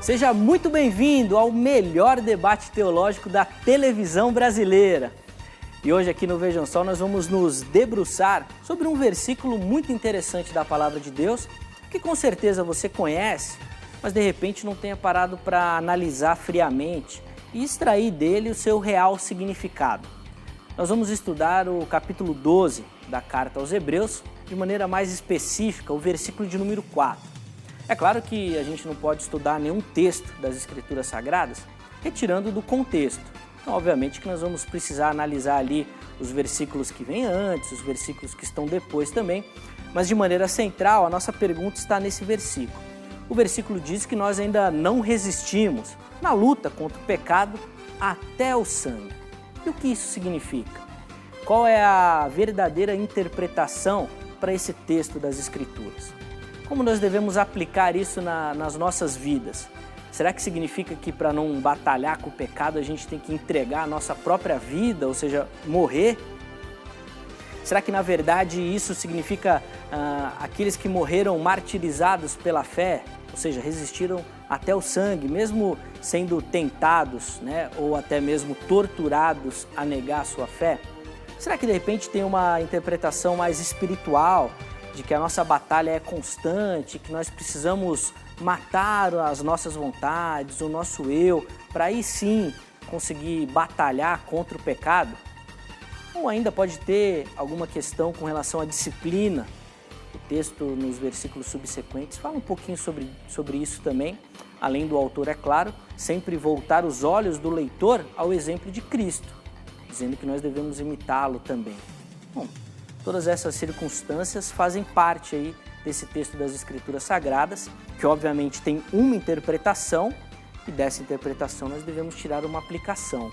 Seja muito bem-vindo ao melhor debate teológico da televisão brasileira. E hoje aqui no Vejam Só nós vamos nos debruçar sobre um versículo muito interessante da Palavra de Deus, que com certeza você conhece, mas de repente não tenha parado para analisar friamente e extrair dele o seu real significado. Nós vamos estudar o capítulo 12 da Carta aos Hebreus, de maneira mais específica, o versículo de número 4. É claro que a gente não pode estudar nenhum texto das Escrituras Sagradas retirando do contexto. Então, obviamente que nós vamos precisar analisar ali os versículos que vêm antes, os versículos que estão depois também, mas de maneira central a nossa pergunta está nesse versículo. O versículo diz que nós ainda não resistimos na luta contra o pecado até o sangue. E o que isso significa? Qual é a verdadeira interpretação para esse texto das Escrituras? Como nós devemos aplicar isso nas nossas vidas? Será que significa que para não batalhar com o pecado a gente tem que entregar a nossa própria vida, ou seja, morrer? Será que na verdade isso significa aqueles que morreram martirizados pela fé, ou seja, resistiram até o sangue, mesmo sendo tentados, né, ou até mesmo torturados a negar a sua fé? Será que de repente tem uma interpretação mais espiritual, de que a nossa batalha é constante, que nós precisamos matar as nossas vontades, o nosso eu, para aí sim conseguir batalhar contra o pecado? Ou ainda pode ter alguma questão com relação à disciplina? O texto nos versículos subsequentes fala um pouquinho sobre isso também, além do autor, é claro, sempre voltar os olhos do leitor ao exemplo de Cristo, dizendo que nós devemos imitá-lo também. Bom, todas essas circunstâncias fazem parte aí desse texto das Escrituras Sagradas, que obviamente tem uma interpretação, e dessa interpretação nós devemos tirar uma aplicação.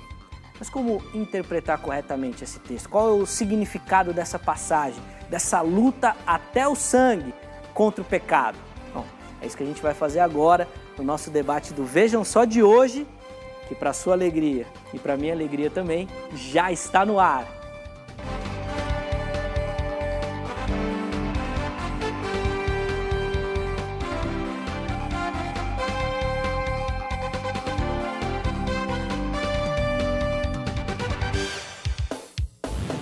Mas como interpretar corretamente esse texto? Qual é o significado dessa passagem, dessa luta até o sangue contra o pecado? Bom, é isso que a gente vai fazer agora no nosso debate do Vejam Só de hoje, que para sua alegria e para minha alegria também, já está no ar.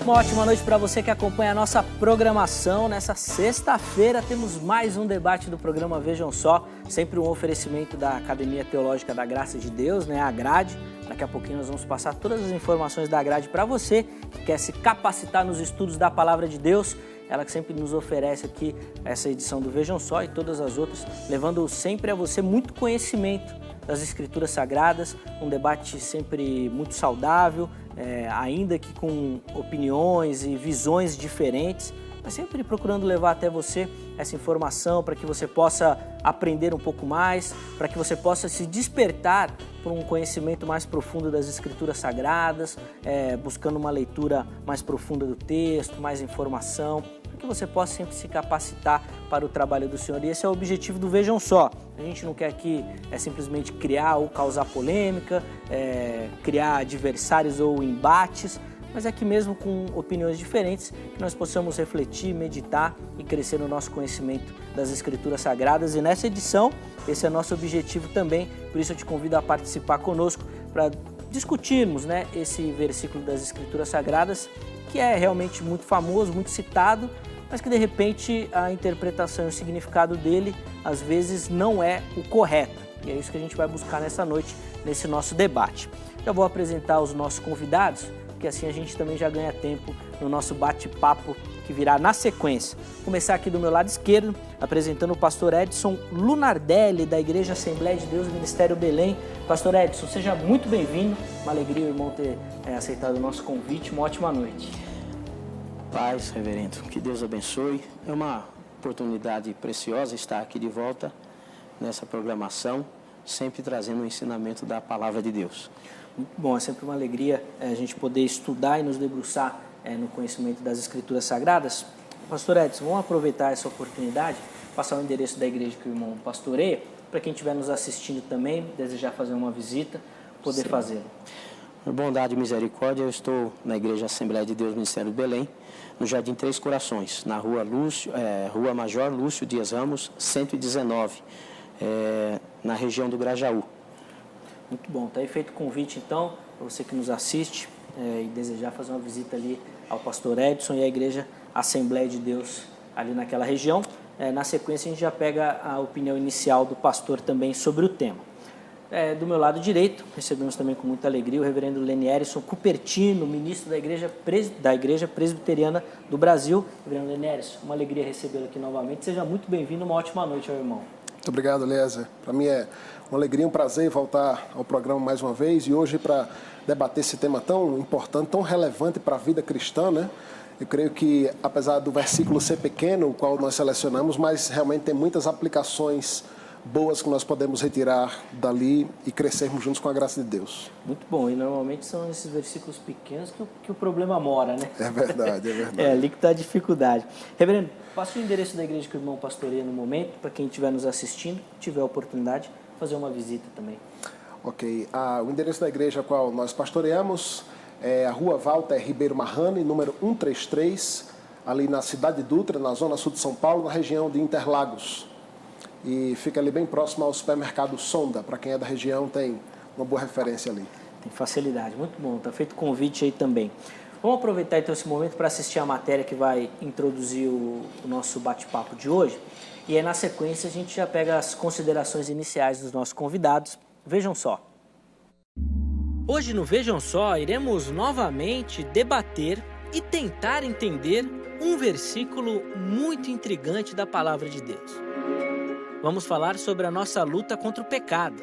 Uma ótima noite para você que acompanha a nossa programação. Nessa sexta-feira temos mais um debate do programa Vejam Só, sempre um oferecimento da Academia Teológica da Graça de Deus, né, a Grade. Daqui a pouquinho nós vamos passar todas as informações da Grade para você que quer se capacitar nos estudos da Palavra de Deus. Ela que sempre nos oferece aqui essa edição do Vejam Só e todas as outras, levando sempre a você muito conhecimento das Escrituras Sagradas, um debate sempre muito saudável, ainda que com opiniões e visões diferentes, mas sempre procurando levar até você essa informação para que você possa aprender um pouco mais, para que você possa se despertar por um conhecimento mais profundo das Escrituras Sagradas, buscando uma leitura mais profunda do texto, mais informação, para que você possa sempre se capacitar para o trabalho do Senhor. E esse é o objetivo do Vejam Só. A gente não quer aqui simplesmente criar ou causar polêmica, criar adversários ou embates, mas é que mesmo com opiniões diferentes, que nós possamos refletir, meditar e crescer no nosso conhecimento das Escrituras Sagradas. E nessa edição, esse é nosso objetivo também, por isso eu te convido a participar conosco para discutirmos, né, esse versículo das Escrituras Sagradas, que é realmente muito famoso, muito citado, mas que de repente a interpretação e o significado dele às vezes não é o correto. E é isso que a gente vai buscar nessa noite, nesse nosso debate. Já vou apresentar os nossos convidados, porque assim a gente também já ganha tempo no nosso bate-papo que virá na sequência. Vou começar aqui do meu lado esquerdo, apresentando o pastor Edson Lunardelli, da Igreja Assembleia de Deus, Ministério Belém. Pastor Edson, seja muito bem-vindo. Uma alegria o irmão ter aceitado o nosso convite. Uma ótima noite. Paz, reverendo. Que Deus abençoe. É uma oportunidade preciosa estar aqui de volta nessa programação, sempre trazendo o ensinamento da Palavra de Deus. Muito bom, é sempre uma alegria a gente poder estudar e nos debruçar no conhecimento das Escrituras Sagradas. Pastor Edson, vamos aproveitar essa oportunidade, passar o endereço da igreja que o irmão pastoreia, para quem estiver nos assistindo também, desejar fazer uma visita, poder fazê-lo. Por bondade e misericórdia, eu estou na Igreja Assembleia de Deus, Ministério de Belém, no Jardim Três Corações, na Rua Major Lúcio Dias Ramos, 119. na região do Grajaú. Muito bom, está aí feito o convite então, para você que nos assiste e desejar fazer uma visita ali ao pastor Edson e à Igreja Assembleia de Deus ali naquela região. Na sequência a gente já pega a opinião inicial do pastor também sobre o tema. Do meu lado direito, recebemos também com muita alegria o reverendo Lenierson Cupertino, ministro da Igreja Presbiteriana do Brasil. Reverendo Lenierson, uma alegria recebê-lo aqui novamente. Seja muito bem-vindo, uma ótima noite, meu irmão. Muito obrigado, Eliezer. Para mim é uma alegria, um prazer voltar ao programa mais uma vez e hoje para debater esse tema tão importante, tão relevante para a vida cristã, né? Eu creio que, apesar do versículo ser pequeno, o qual nós selecionamos, mas realmente tem muitas aplicações boas que nós podemos retirar dali e crescermos juntos com a graça de Deus. Muito bom, e normalmente são esses versículos pequenos que o problema mora, né? É verdade, é verdade. É ali que está a dificuldade. Reverendo, passa o endereço da igreja que o irmão pastoreia no momento, para quem estiver nos assistindo, tiver a oportunidade, fazer uma visita também. Ok, o endereço da igreja a qual nós pastoreamos é a Rua Walter Ribeiro Marrani, número 133, ali na cidade de Dutra, na zona sul de São Paulo, na região de Interlagos. E fica ali bem próximo ao supermercado Sonda, para quem é da região tem uma boa referência ali. Tem facilidade, muito bom, está feito o convite aí também. Vamos aproveitar então esse momento para assistir a matéria que vai introduzir o nosso bate-papo de hoje. E aí na sequência a gente já pega as considerações iniciais dos nossos convidados. Vejam só. Hoje no Vejam Só iremos novamente debater e tentar entender um versículo muito intrigante da Palavra de Deus. Vamos falar sobre a nossa luta contra o pecado.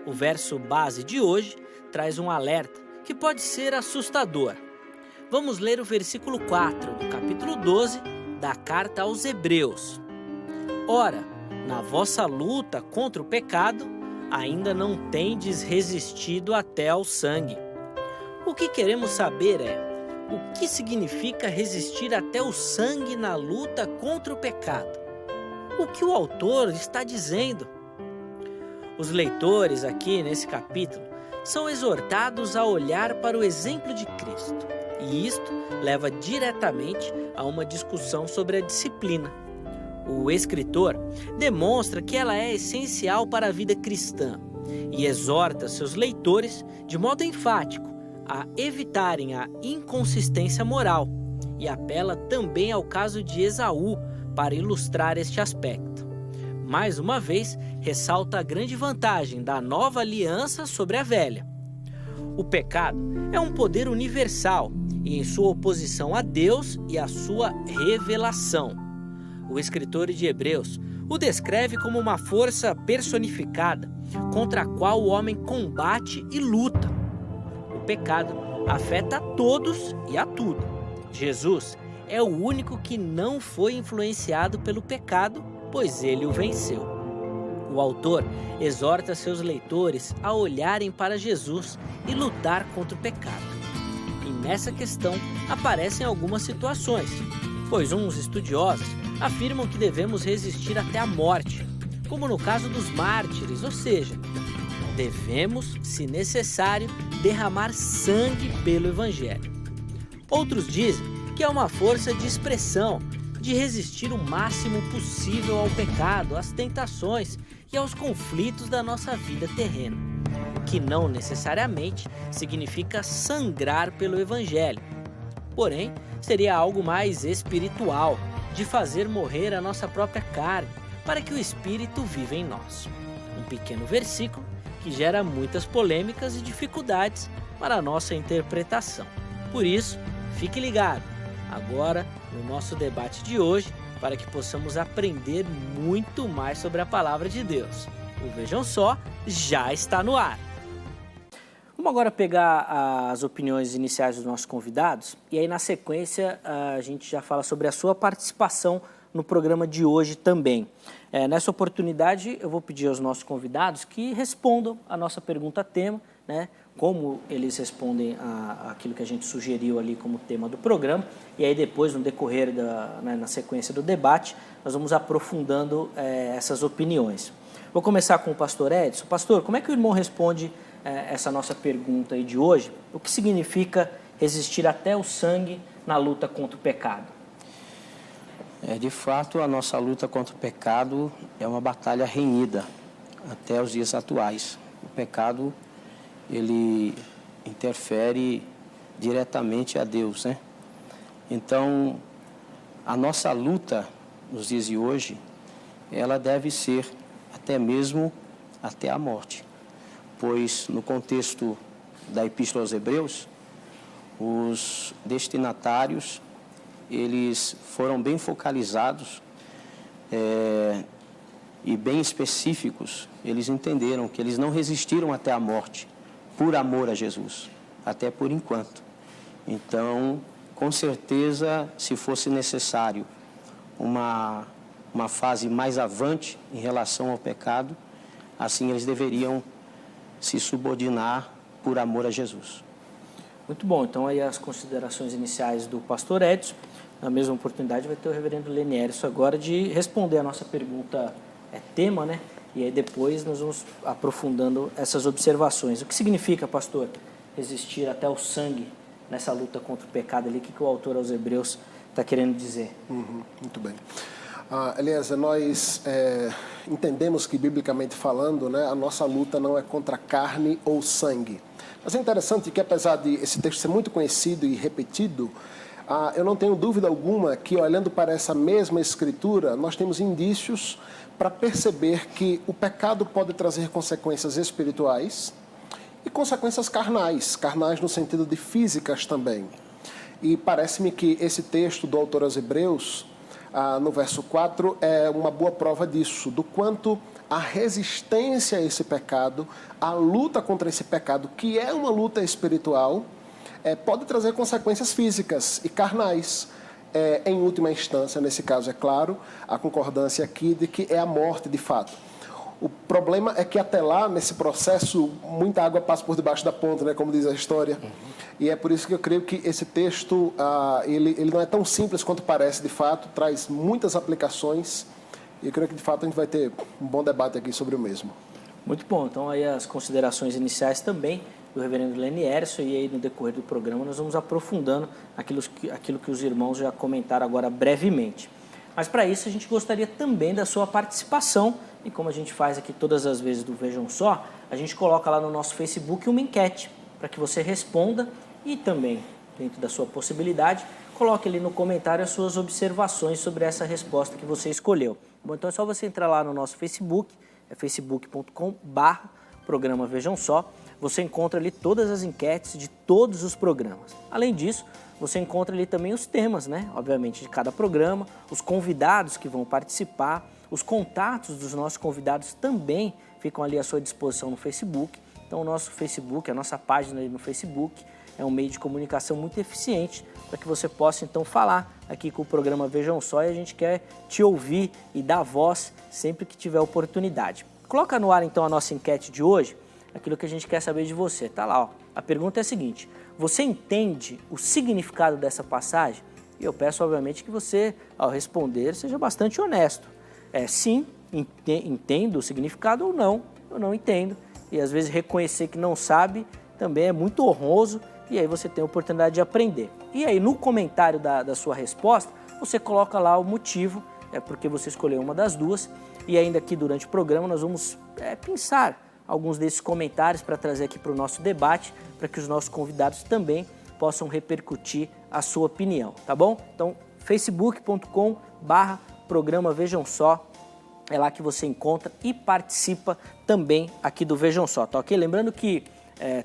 O verso base de hoje traz um alerta que pode ser assustador. Vamos ler o versículo 4 do capítulo 12 da carta aos Hebreus. Ora, na vossa luta contra o pecado, ainda não tendes resistido até ao sangue. O que queremos saber é, o que significa resistir até o sangue na luta contra o pecado? O que o autor está dizendo? Os leitores aqui nesse capítulo são exortados a olhar para o exemplo de Cristo. E isto leva diretamente a uma discussão sobre a disciplina. O escritor demonstra que ela é essencial para a vida cristã e exorta seus leitores, de modo enfático, a evitarem a inconsistência moral e apela também ao caso de Esaú para ilustrar este aspecto. Mais uma vez, ressalta a grande vantagem da nova aliança sobre a velha. O pecado é um poder universal e em sua oposição a Deus e à sua revelação. O escritor de Hebreus o descreve como uma força personificada contra a qual o homem combate e luta. O pecado afeta a todos e a tudo. Jesus é o único que não foi influenciado pelo pecado, pois ele o venceu. O autor exorta seus leitores a olharem para Jesus e lutar contra o pecado. E nessa questão aparecem algumas situações, pois uns estudiosos afirmam que devemos resistir até a morte, como no caso dos mártires, ou seja, devemos, se necessário, derramar sangue pelo Evangelho. Outros dizem que é uma força de expressão, de resistir o máximo possível ao pecado, às tentações e aos conflitos da nossa vida terrena, o que não necessariamente significa sangrar pelo Evangelho. Porém, seria algo mais espiritual, de fazer morrer a nossa própria carne, para que o Espírito viva em nós. Um pequeno versículo que gera muitas polêmicas e dificuldades para a nossa interpretação. Por isso, fique ligado, agora no nosso debate de hoje, para que possamos aprender muito mais sobre a Palavra de Deus. O Vejam Só já está no ar. Vamos agora pegar as opiniões iniciais dos nossos convidados e aí na sequência a gente já fala sobre a sua participação no programa de hoje também. Nessa oportunidade eu vou pedir aos nossos convidados que respondam a nossa pergunta tema, né? Como eles respondem aquilo que a gente sugeriu ali como tema do programa e aí depois no decorrer na sequência do debate nós vamos aprofundando essas opiniões. Vou começar com o pastor Edson. Pastor, como é que o irmão responde essa nossa pergunta aí de hoje? O que significa resistir até o sangue na luta contra o pecado? De fato, a nossa luta contra o pecado é uma batalha renhida. até os dias atuais. O pecado, ele interfere diretamente a Deus, né? Então, a nossa luta nos dias de hoje, ela deve ser até mesmo até a morte. Pois, no contexto da Epístola aos Hebreus, os destinatários, eles foram bem focalizados e bem específicos. Eles entenderam que eles não resistiram até a morte por amor a Jesus, até por enquanto. Então, com certeza, se fosse necessário uma fase mais avante em relação ao pecado, assim eles deveriam se subordinar por amor a Jesus. Muito bom, então aí as considerações iniciais do pastor Edson. Na mesma oportunidade vai ter o reverendo Lenierson agora de responder a nossa pergunta tema, né? E aí depois nós vamos aprofundando essas observações. O que significa, pastor, resistir até o sangue nessa luta contra o pecado ali? O que o autor aos Hebreus está querendo dizer? Muito bem. Eliezer, nós entendemos que, biblicamente falando, né, a nossa luta não é contra carne ou sangue. Mas é interessante que, apesar de esse texto ser muito conhecido e repetido, eu não tenho dúvida alguma que, olhando para essa mesma escritura, nós temos indícios para perceber que o pecado pode trazer consequências espirituais e consequências carnais no sentido de físicas também. E parece-me que esse texto do autor aos Hebreus, no verso 4, é uma boa prova disso, do quanto a resistência a esse pecado, a luta contra esse pecado, que é uma luta espiritual, pode trazer consequências físicas e carnais. Em última instância, nesse caso, é claro, a concordância aqui de que é a morte de fato. O problema é que até lá, nesse processo, muita água passa por debaixo da ponte, né, como diz a história. E é por isso que eu creio que esse texto, ele não é tão simples quanto parece, de fato, traz muitas aplicações. E eu creio que, de fato, a gente vai ter um bom debate aqui sobre o mesmo. Muito bom. Então, aí as considerações iniciais também do reverendo Lenierson, e aí no decorrer do programa nós vamos aprofundando aquilo que os irmãos já comentaram agora brevemente. Mas para isso a gente gostaria também da sua participação, e como a gente faz aqui todas as vezes do Vejam Só, a gente coloca lá no nosso Facebook uma enquete para que você responda e também, dentro da sua possibilidade, coloque ali no comentário as suas observações sobre essa resposta que você escolheu. Bom, então é só você entrar lá no nosso Facebook, é facebook.com/programa Vejam Só. Você encontra ali todas as enquetes de todos os programas. Além disso, você encontra ali também os temas, né? Obviamente, de cada programa, os convidados que vão participar, os contatos dos nossos convidados também ficam ali à sua disposição no Facebook. Então, o nosso Facebook, a nossa página ali no Facebook, é um meio de comunicação muito eficiente para que você possa, então, falar aqui com o programa Vejam Só, e a gente quer te ouvir e dar voz sempre que tiver oportunidade. Coloca no ar, então, a nossa enquete de hoje, aquilo que a gente quer saber de você. Tá lá, ó. A pergunta é a seguinte: você entende o significado dessa passagem? E eu peço, obviamente, que você, ao responder, seja bastante honesto. Sim, entendo o significado, ou não, eu não entendo. E às vezes reconhecer que não sabe também é muito honroso, e aí você tem a oportunidade de aprender. E aí no comentário da sua resposta, você coloca lá o motivo, porque você escolheu uma das duas, e ainda aqui durante o programa nós vamos pensar alguns desses comentários para trazer aqui para o nosso debate, para que os nossos convidados também possam repercutir a sua opinião, tá bom? Então, facebook.com/programa Vejam Só, é lá que você encontra e participa também aqui do Vejam Só, tá ok? Lembrando que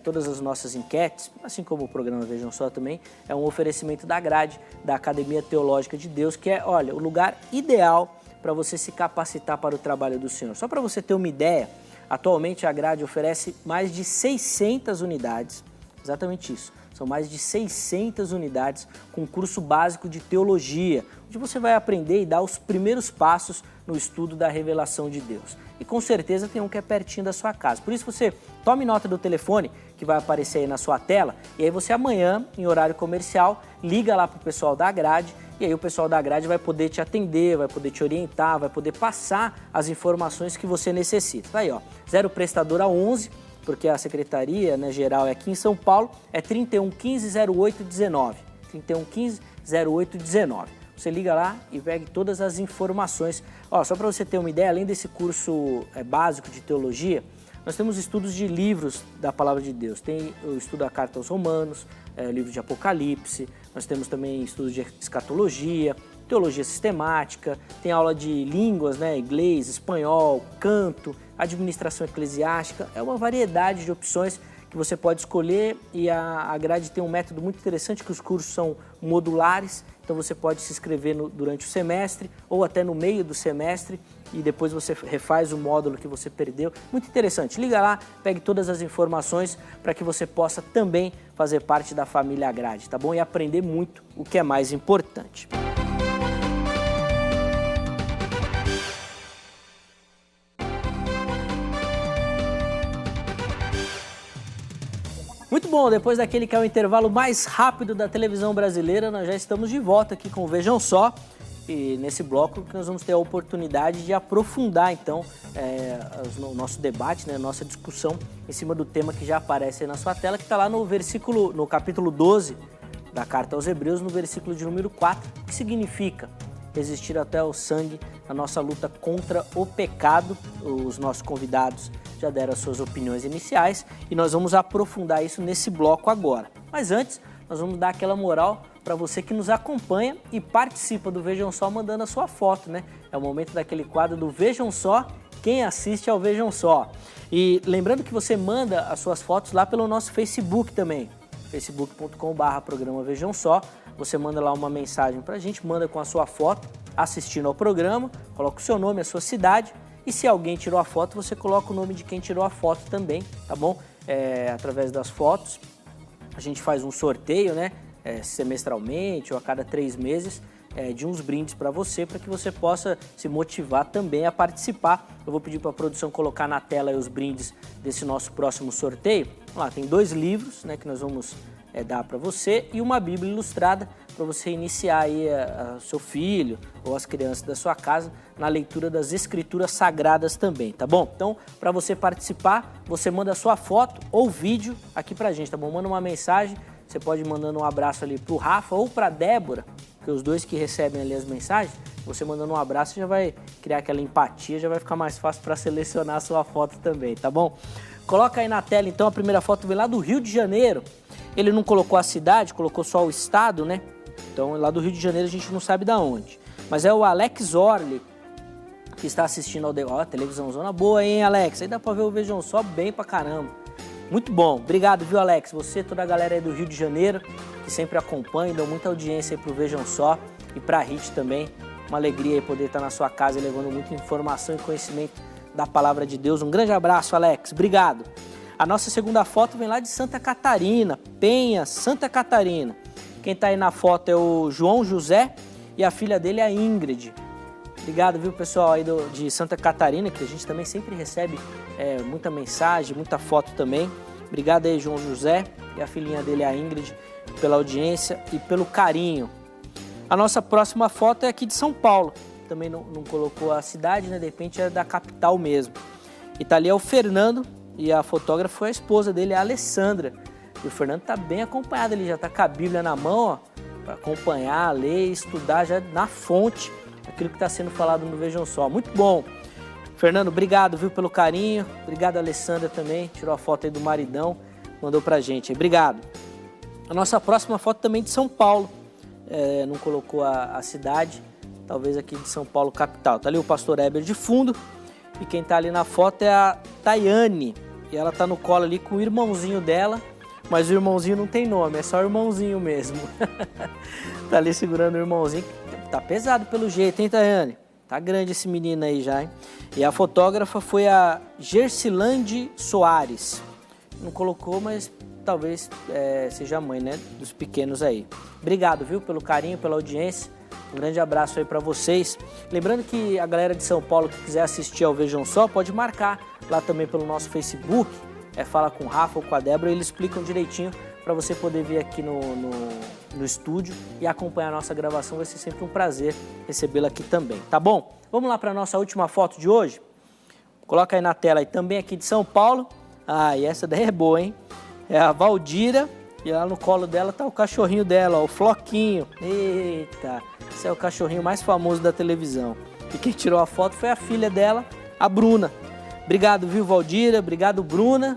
todas as nossas enquetes, assim como o programa Vejam Só também, é um oferecimento da grade da Academia Teológica de Deus, que é, olha, o lugar ideal para você se capacitar para o trabalho do Senhor. Só para você ter uma ideia, atualmente a grade oferece mais de 600 unidades, exatamente isso, são mais de 600 unidades com curso básico de teologia, onde você vai aprender e dar os primeiros passos no estudo da revelação de Deus. E com certeza tem um que é pertinho da sua casa. Por isso você tome nota do telefone que vai aparecer aí na sua tela, e aí você amanhã, em horário comercial, liga lá para o pessoal da grade, e aí o pessoal da grade vai poder te atender, vai poder te orientar, vai poder passar as informações que você necessita. Tá aí, ó, 0 prestadora 11, porque a secretaria, né, geral é aqui em São Paulo, é 3115-0819, 3115-0819. você liga lá e pegue todas as informações. Ó, só para você ter uma ideia, além desse curso básico de teologia, nós temos estudos de livros da Palavra de Deus. Tem o estudo da Carta aos Romanos, livro de Apocalipse, nós temos também estudos de escatologia, teologia sistemática, tem aula de línguas, né, inglês, espanhol, canto, administração eclesiástica, é uma variedade de opções que você pode escolher e a grade tem um método muito interessante que os cursos são modulares, então você pode se inscrever durante o semestre ou até no meio do semestre e depois você refaz o módulo que você perdeu. Muito interessante. Liga lá, pegue todas as informações para que você possa também fazer parte da família Grade, tá bom? E aprender muito, o que é mais importante. Muito bom, depois daquele que é o intervalo mais rápido da televisão brasileira, nós já estamos de volta aqui com o Vejam Só. E nesse bloco que nós vamos ter a oportunidade de aprofundar, então, o nosso debate, né, a nossa discussão em cima do tema que já aparece aí na sua tela, que está lá no capítulo 12 da Carta aos Hebreus, no versículo de número 4, que significa resistir até o sangue na nossa luta contra o pecado. Os nossos convidados já deram as suas opiniões iniciais e nós vamos aprofundar isso nesse bloco agora. Mas antes, nós vamos dar aquela moral para você que nos acompanha e participa do Vejam Só mandando a sua foto, né? É o momento daquele quadro do Vejam Só, quem assiste ao Vejam Só. E lembrando que você manda as suas fotos lá pelo nosso Facebook também, facebook.com/programa Vejam Só. Você manda lá uma mensagem pra gente, manda com a sua foto assistindo ao programa, coloca o seu nome, a sua cidade e se alguém tirou a foto, você coloca o nome de quem tirou a foto também, tá bom? Através das fotos, a gente faz um sorteio, né? Semestralmente ou a cada 3 meses, de uns brindes para você, para que você possa se motivar também a participar. Eu vou pedir para a produção colocar na tela aí os brindes desse nosso próximo sorteio. Vamos lá, tem 2 livros, né, que nós vamos dar para você e uma Bíblia ilustrada para você iniciar aí seu filho ou as crianças da sua casa na leitura das Escrituras Sagradas também, tá bom? Então, para você participar, você manda a sua foto ou vídeo aqui para a gente, tá bom? Manda uma mensagem. Você pode ir mandando um abraço ali pro Rafa ou pra Débora, que os dois que recebem ali as mensagens, você mandando um abraço já vai criar aquela empatia, já vai ficar mais fácil para selecionar a sua foto também, tá bom? Coloca aí na tela então, a primeira foto vem lá do Rio de Janeiro. Ele não colocou a cidade, colocou só o estado, né? Então lá do Rio de Janeiro a gente não sabe da onde. Mas é o Alex Orli que está assistindo ao... Ó, televisão zona boa, hein, Alex? Aí dá pra ver o Vejam Só bem pra caramba. Muito bom, obrigado, viu, Alex? Você, toda a galera aí do Rio de Janeiro, que sempre acompanha, deu muita audiência aí pro Vejam Só e pra Hit também. Uma alegria aí poder estar na sua casa levando muita informação e conhecimento da Palavra de Deus. Um grande abraço, Alex, obrigado. A nossa segunda foto vem lá de Santa Catarina, Penha, Santa Catarina. Quem tá aí na foto é o João José e a filha dele, a Ingrid. Obrigado, viu, pessoal aí de Santa Catarina, que a gente também sempre recebe muita mensagem, muita foto também. Obrigado aí, João José e a filhinha dele, a Ingrid, pela audiência e pelo carinho. A nossa próxima foto é aqui de São Paulo. Também não colocou a cidade, né? De repente é da capital mesmo. E tá ali é o Fernando e a fotógrafa foi a esposa dele, a Alessandra. E o Fernando tá bem acompanhado, ele já tá com a Bíblia na mão, ó, para acompanhar, ler, estudar já na fonte aquilo que está sendo falado no Vejam Só. Muito bom. Fernando, obrigado, viu, pelo carinho. Obrigado, Alessandra, também. Tirou a foto aí do maridão, mandou pra gente. Obrigado. A nossa próxima foto também de São Paulo. Não colocou a cidade, talvez aqui de São Paulo, capital. Tá ali o pastor Heber de fundo. E quem tá ali na foto é a Tayane. E ela tá no colo ali com o irmãozinho dela. Mas o irmãozinho não tem nome, é só o irmãozinho mesmo. Tá ali segurando o irmãozinho. Tá pesado pelo jeito, hein, Tayane? Tá grande esse menino aí já, hein? E a fotógrafa foi a Gersilande Soares. Não colocou, mas talvez seja a mãe, né? Dos pequenos aí. Obrigado, viu? Pelo carinho, pela audiência. Um grande abraço aí pra vocês. Lembrando que a galera de São Paulo que quiser assistir ao Vejam Só, pode marcar lá também pelo nosso Facebook. Fala com o Rafa ou com a Débora, eles explicam direitinho para você poder vir aqui no estúdio e acompanhar a nossa gravação. Vai ser sempre um prazer recebê-la aqui também, tá bom? Vamos lá para a nossa última foto de hoje? Coloca aí na tela aí, também aqui de São Paulo. Ah, e essa daí é boa, hein? É a Valdira E lá no colo dela tá o cachorrinho dela, ó, o Floquinho. Eita, esse é o cachorrinho mais famoso da televisão. E quem tirou a foto foi a filha dela, a Bruna. Obrigado, viu, Valdira? Obrigado, Bruna.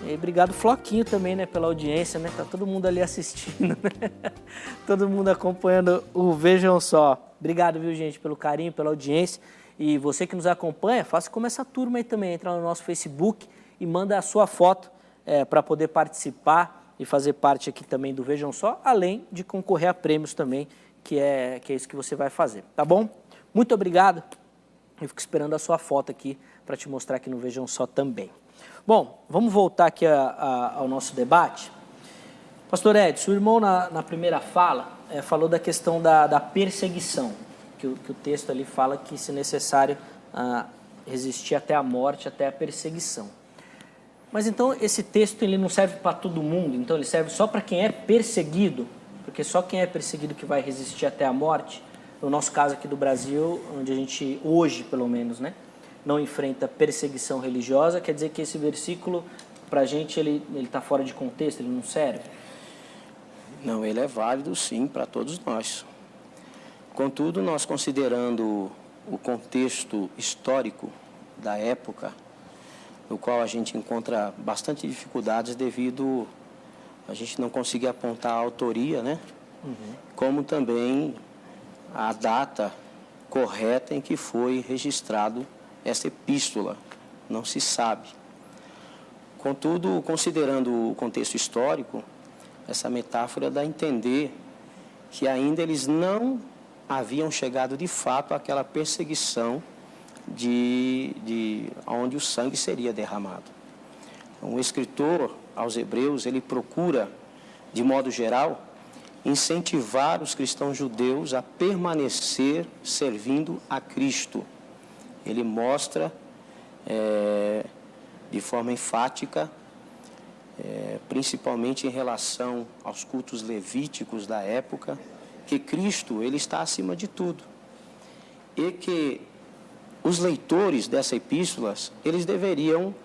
E obrigado, Floquinho, também, né, pela audiência, né? Tá todo mundo ali assistindo, né? Todo mundo acompanhando o Vejam Só. Obrigado, viu, gente, pelo carinho, pela audiência. E você que nos acompanha, faça como essa turma aí também. Entra no nosso Facebook e manda a sua foto para poder participar e fazer parte aqui também do Vejam Só, além de concorrer a prêmios também, que é isso que você vai fazer, tá bom? Muito obrigado. Eu fico esperando a sua foto aqui para te mostrar aqui no Vejam Só também. Bom, vamos voltar aqui ao nosso debate. Pastor Edson, o irmão na primeira fala falou da questão da perseguição, que o texto ali fala que, se necessário, resistir até a morte, até a perseguição. Mas então esse texto ele não serve para todo mundo, então ele serve só para quem é perseguido, porque só quem é perseguido que vai resistir até a morte. No nosso caso aqui do Brasil, onde a gente, hoje pelo menos, né, não enfrenta perseguição religiosa, quer dizer que esse versículo, para a gente, ele está fora de contexto, ele não serve? Não, ele é válido sim para todos nós. Contudo, nós considerando o contexto histórico da época, no qual a gente encontra bastante dificuldades devido a gente não conseguir apontar a autoria, né? Como também a data correta em que foi registrado essa epístola, não se sabe. Contudo, considerando o contexto histórico, essa metáfora dá a entender que ainda eles não haviam chegado de fato àquela perseguição de onde o sangue seria derramado. Um escritor aos Hebreus, ele procura, de modo geral, incentivar os cristãos judeus a permanecer servindo a Cristo. Ele mostra de forma enfática, principalmente em relação aos cultos levíticos da época, que Cristo ele está acima de tudo. E que os leitores dessa epístola, eles deveriam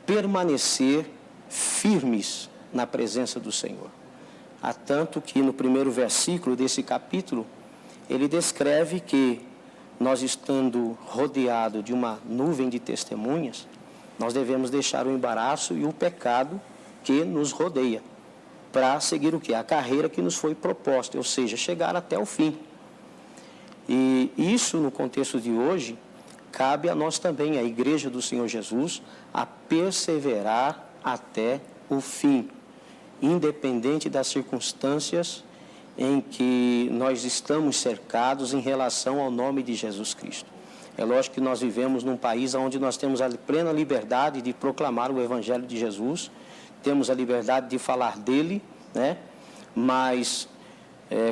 permanecer firmes na presença do Senhor. Há tanto que no primeiro versículo desse capítulo, ele descreve que nós, estando rodeados de uma nuvem de testemunhas, nós devemos deixar o embaraço e o pecado que nos rodeia, para seguir o quê? A carreira que nos foi proposta, ou seja, chegar até o fim. E isso, no contexto de hoje, cabe a nós também, a Igreja do Senhor Jesus, a perseverar até o fim, independente das circunstâncias em que nós estamos cercados em relação ao nome de Jesus Cristo. É lógico que nós vivemos num país onde nós temos a plena liberdade de proclamar o Evangelho de Jesus, temos a liberdade de falar dele, né? Mas,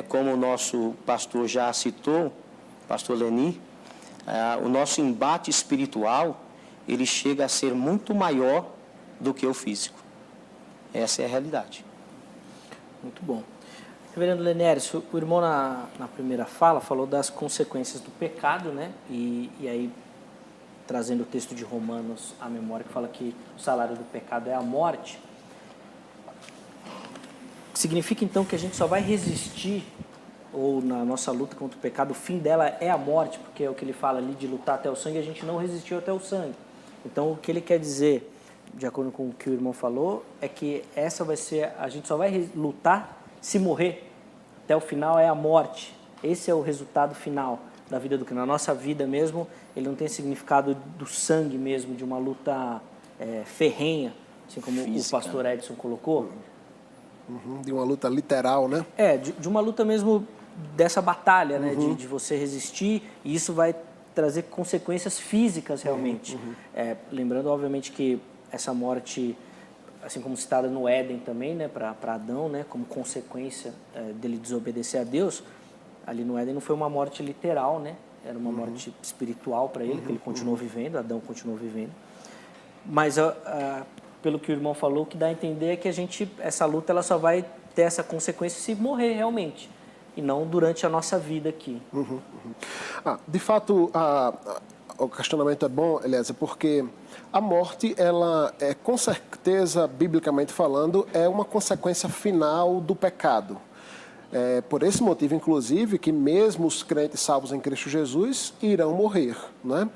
como o nosso pastor já citou, pastor Leni, o nosso embate espiritual, ele chega a ser muito maior do que o físico. Essa é a realidade. Muito bom. Reverendo Lenéris, o irmão na primeira fala falou das consequências do pecado, né? E aí, trazendo o texto de Romanos à memória, que fala que o salário do pecado é a morte. Significa então que a gente só vai resistir, ou na nossa luta contra o pecado, o fim dela é a morte, porque é o que ele fala ali de lutar até o sangue, a gente não resistiu até o sangue. Então o que ele quer dizer, de acordo com o que o irmão falou, é que essa vai ser, a gente só vai lutar se morrer. Até o final é a morte. Esse é o resultado final da vida do cristão. Na nossa vida mesmo, ele não tem significado do sangue mesmo, de uma luta ferrenha, assim como física. O pastor Edson colocou. De uma luta literal, né? De uma luta mesmo dessa batalha, né? De você resistir, e isso vai trazer consequências físicas realmente. Lembrando, obviamente, que essa morte, assim como citada no Éden também, né? Para Adão, né? Como consequência dele desobedecer a Deus, ali no Éden não foi uma morte literal, né? Era uma morte espiritual para ele, que ele continuou vivendo, Adão continuou vivendo. Mas pelo que o irmão falou, o que dá a entender é que essa luta ela só vai ter essa consequência se morrer realmente, e não durante a nossa vida aqui. De fato, o questionamento é bom, Eliezer, porque a morte, ela é, com certeza, biblicamente falando, é uma consequência final do pecado. É por esse motivo, inclusive, que mesmo os crentes salvos em Cristo Jesus irão morrer, né?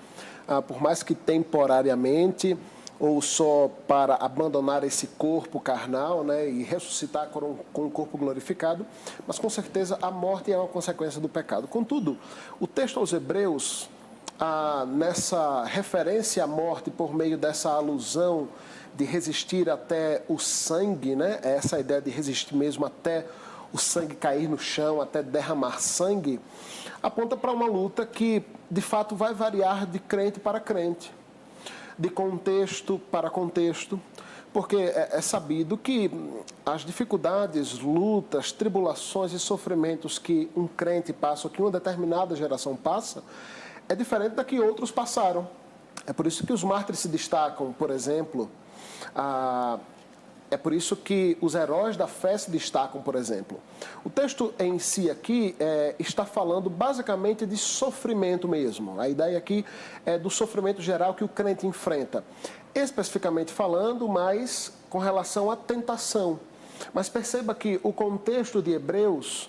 Por mais que temporariamente ou só para abandonar esse corpo carnal, né, e ressuscitar com o corpo glorificado, mas com certeza a morte é uma consequência do pecado. Contudo, o texto aos Hebreus, nessa referência à morte por meio dessa alusão de resistir até o sangue, né, essa ideia de resistir mesmo até o sangue cair no chão, até derramar sangue, aponta para uma luta que, de fato, vai variar de crente para crente, de contexto para contexto, porque é sabido que as dificuldades, lutas, tribulações e sofrimentos que um crente passa, ou que uma determinada geração passa, é diferente da que outros passaram. É por isso que os mártires se destacam, por exemplo, é por isso que os heróis da fé se destacam, por exemplo. O texto em si aqui está falando basicamente de sofrimento mesmo. A ideia aqui é do sofrimento geral que o crente enfrenta. Especificamente falando, mas com relação à tentação. Mas perceba que o contexto de Hebreus,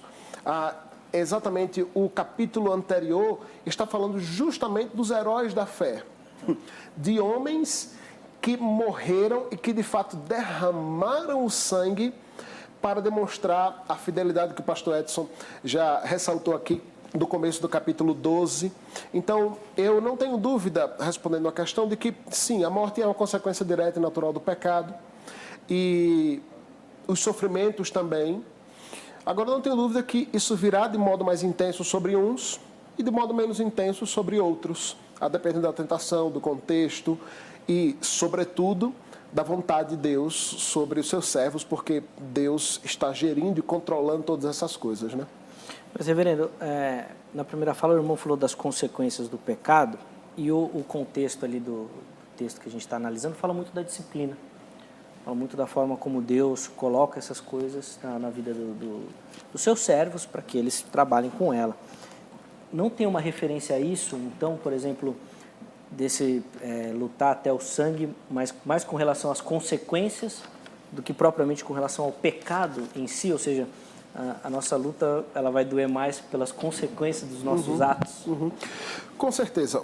exatamente o capítulo anterior, está falando justamente dos heróis da fé. De homens que morreram e que de fato derramaram o sangue para demonstrar a fidelidade que o pastor Edson já ressaltou aqui do começo do capítulo 12. Então, eu não tenho dúvida, respondendo à questão, de que sim, a morte é uma consequência direta e natural do pecado e os sofrimentos também. Agora, não tenho dúvida que isso virá de modo mais intenso sobre uns e de modo menos intenso sobre outros, a depender da tentação, do contexto e, sobretudo, da vontade de Deus sobre os seus servos, porque Deus está gerindo e controlando todas essas coisas, né? Mas, reverendo, na primeira fala o irmão falou das consequências do pecado e o contexto ali do texto que a gente está analisando fala muito da disciplina, fala muito da forma como Deus coloca essas coisas na vida dos seus servos para que eles trabalhem com ela. Não tem uma referência a isso, então, por exemplo, desse lutar até o sangue, mas mais com relação às consequências do que propriamente com relação ao pecado em si, ou seja, a nossa luta ela vai doer mais pelas consequências dos nossos atos. Com certeza.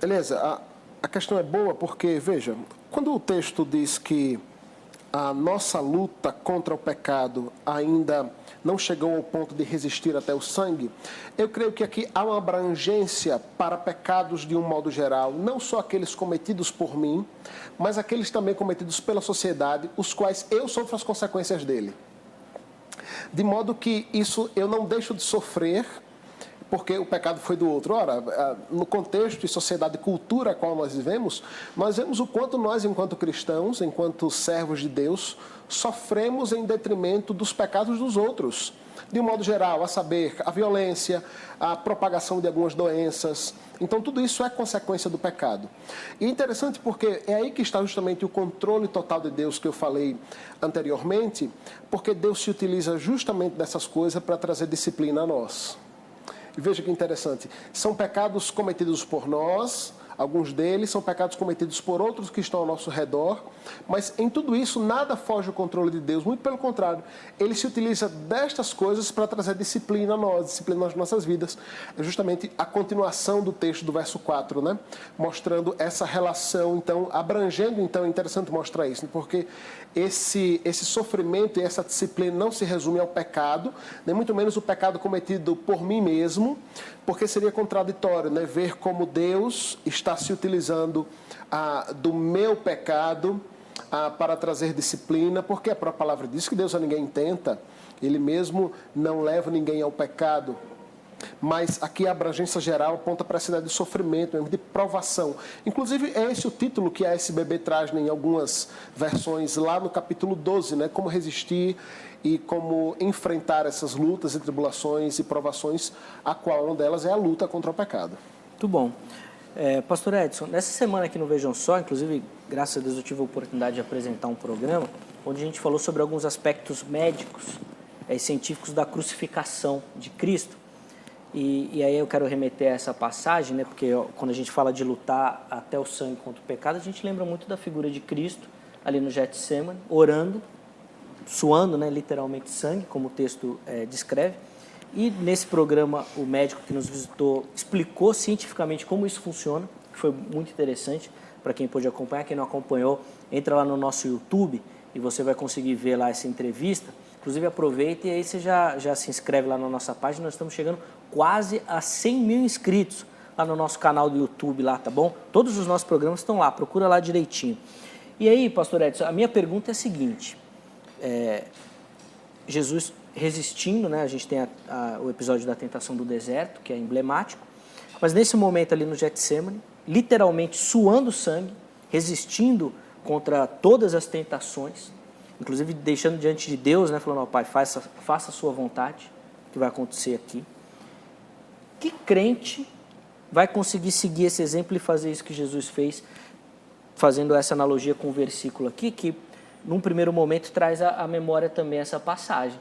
Eliezer, a questão é boa porque, veja, quando o texto diz que a nossa luta contra o pecado ainda não chegou ao ponto de resistir até o sangue, eu creio que aqui há uma abrangência para pecados de um modo geral, não só aqueles cometidos por mim, mas aqueles também cometidos pela sociedade, os quais eu sofro as consequências dele. De modo que isso eu não deixo de sofrer, porque o pecado foi do outro. Ora, no contexto e sociedade e cultura a qual nós vivemos o quanto nós, enquanto cristãos, enquanto servos de Deus, sofremos em detrimento dos pecados dos outros. De um modo geral, a saber, a violência, a propagação de algumas doenças. Então, tudo isso é consequência do pecado. E é interessante porque é aí que está justamente o controle total de Deus que eu falei anteriormente, porque Deus se utiliza justamente dessas coisas para trazer disciplina a nós. E veja que interessante, são pecados cometidos por nós, alguns deles são pecados cometidos por outros que estão ao nosso redor, mas em tudo isso nada foge ao controle de Deus, muito pelo contrário, ele se utiliza destas coisas para trazer disciplina a nós, disciplina nas nossas vidas. É justamente a continuação do texto do verso 4, né? Mostrando essa relação, então, abrangendo, então, é interessante mostrar isso, porque esse sofrimento e essa disciplina não se resume ao pecado, nem muito menos o pecado cometido por mim mesmo, porque seria contraditório, né? Ver como Deus está se utilizando do meu pecado para trazer disciplina, porque a própria palavra diz que Deus a ninguém tenta, Ele mesmo não leva ninguém ao pecado. Mas aqui a abrangência geral aponta para essa ideia de sofrimento, mesmo, de provação. Inclusive, é esse o título que a SBB traz, né, em algumas versões, lá no capítulo 12, né, como resistir e como enfrentar essas lutas e tribulações e provações, a qual uma delas é a luta contra o pecado. Muito bom. Pastor Edson, nessa semana aqui no Vejam Só, inclusive, graças a Deus eu tive a oportunidade de apresentar um programa onde a gente falou sobre alguns aspectos médicos e científicos da crucificação de Cristo. E aí eu quero remeter a essa passagem, né? Porque quando a gente fala de lutar até o sangue contra o pecado, a gente lembra muito da figura de Cristo ali no Getsemane, orando, suando, né? Literalmente sangue, como o texto descreve. E nesse programa, o médico que nos visitou explicou cientificamente como isso funciona, que foi muito interessante para quem pôde acompanhar. Quem não acompanhou, entra lá no nosso YouTube e você vai conseguir ver lá essa entrevista. Inclusive, aproveita e aí você já se inscreve lá na nossa página. Nós estamos chegando quase a 100 mil inscritos lá no nosso canal do YouTube, lá, tá bom? Todos os nossos programas estão lá, procura lá direitinho. E aí, pastor Edson, a minha pergunta é a seguinte. Jesus resistindo, né? A gente tem o episódio da tentação do deserto, que é emblemático. Mas nesse momento ali no Getsemane, literalmente suando sangue, resistindo contra todas as tentações, inclusive deixando diante de Deus, né, falando, Pai, faça a sua vontade, que vai acontecer aqui. Que crente vai conseguir seguir esse exemplo e fazer isso que Jesus fez, fazendo essa analogia com o versículo aqui, que num primeiro momento traz à memória também essa passagem.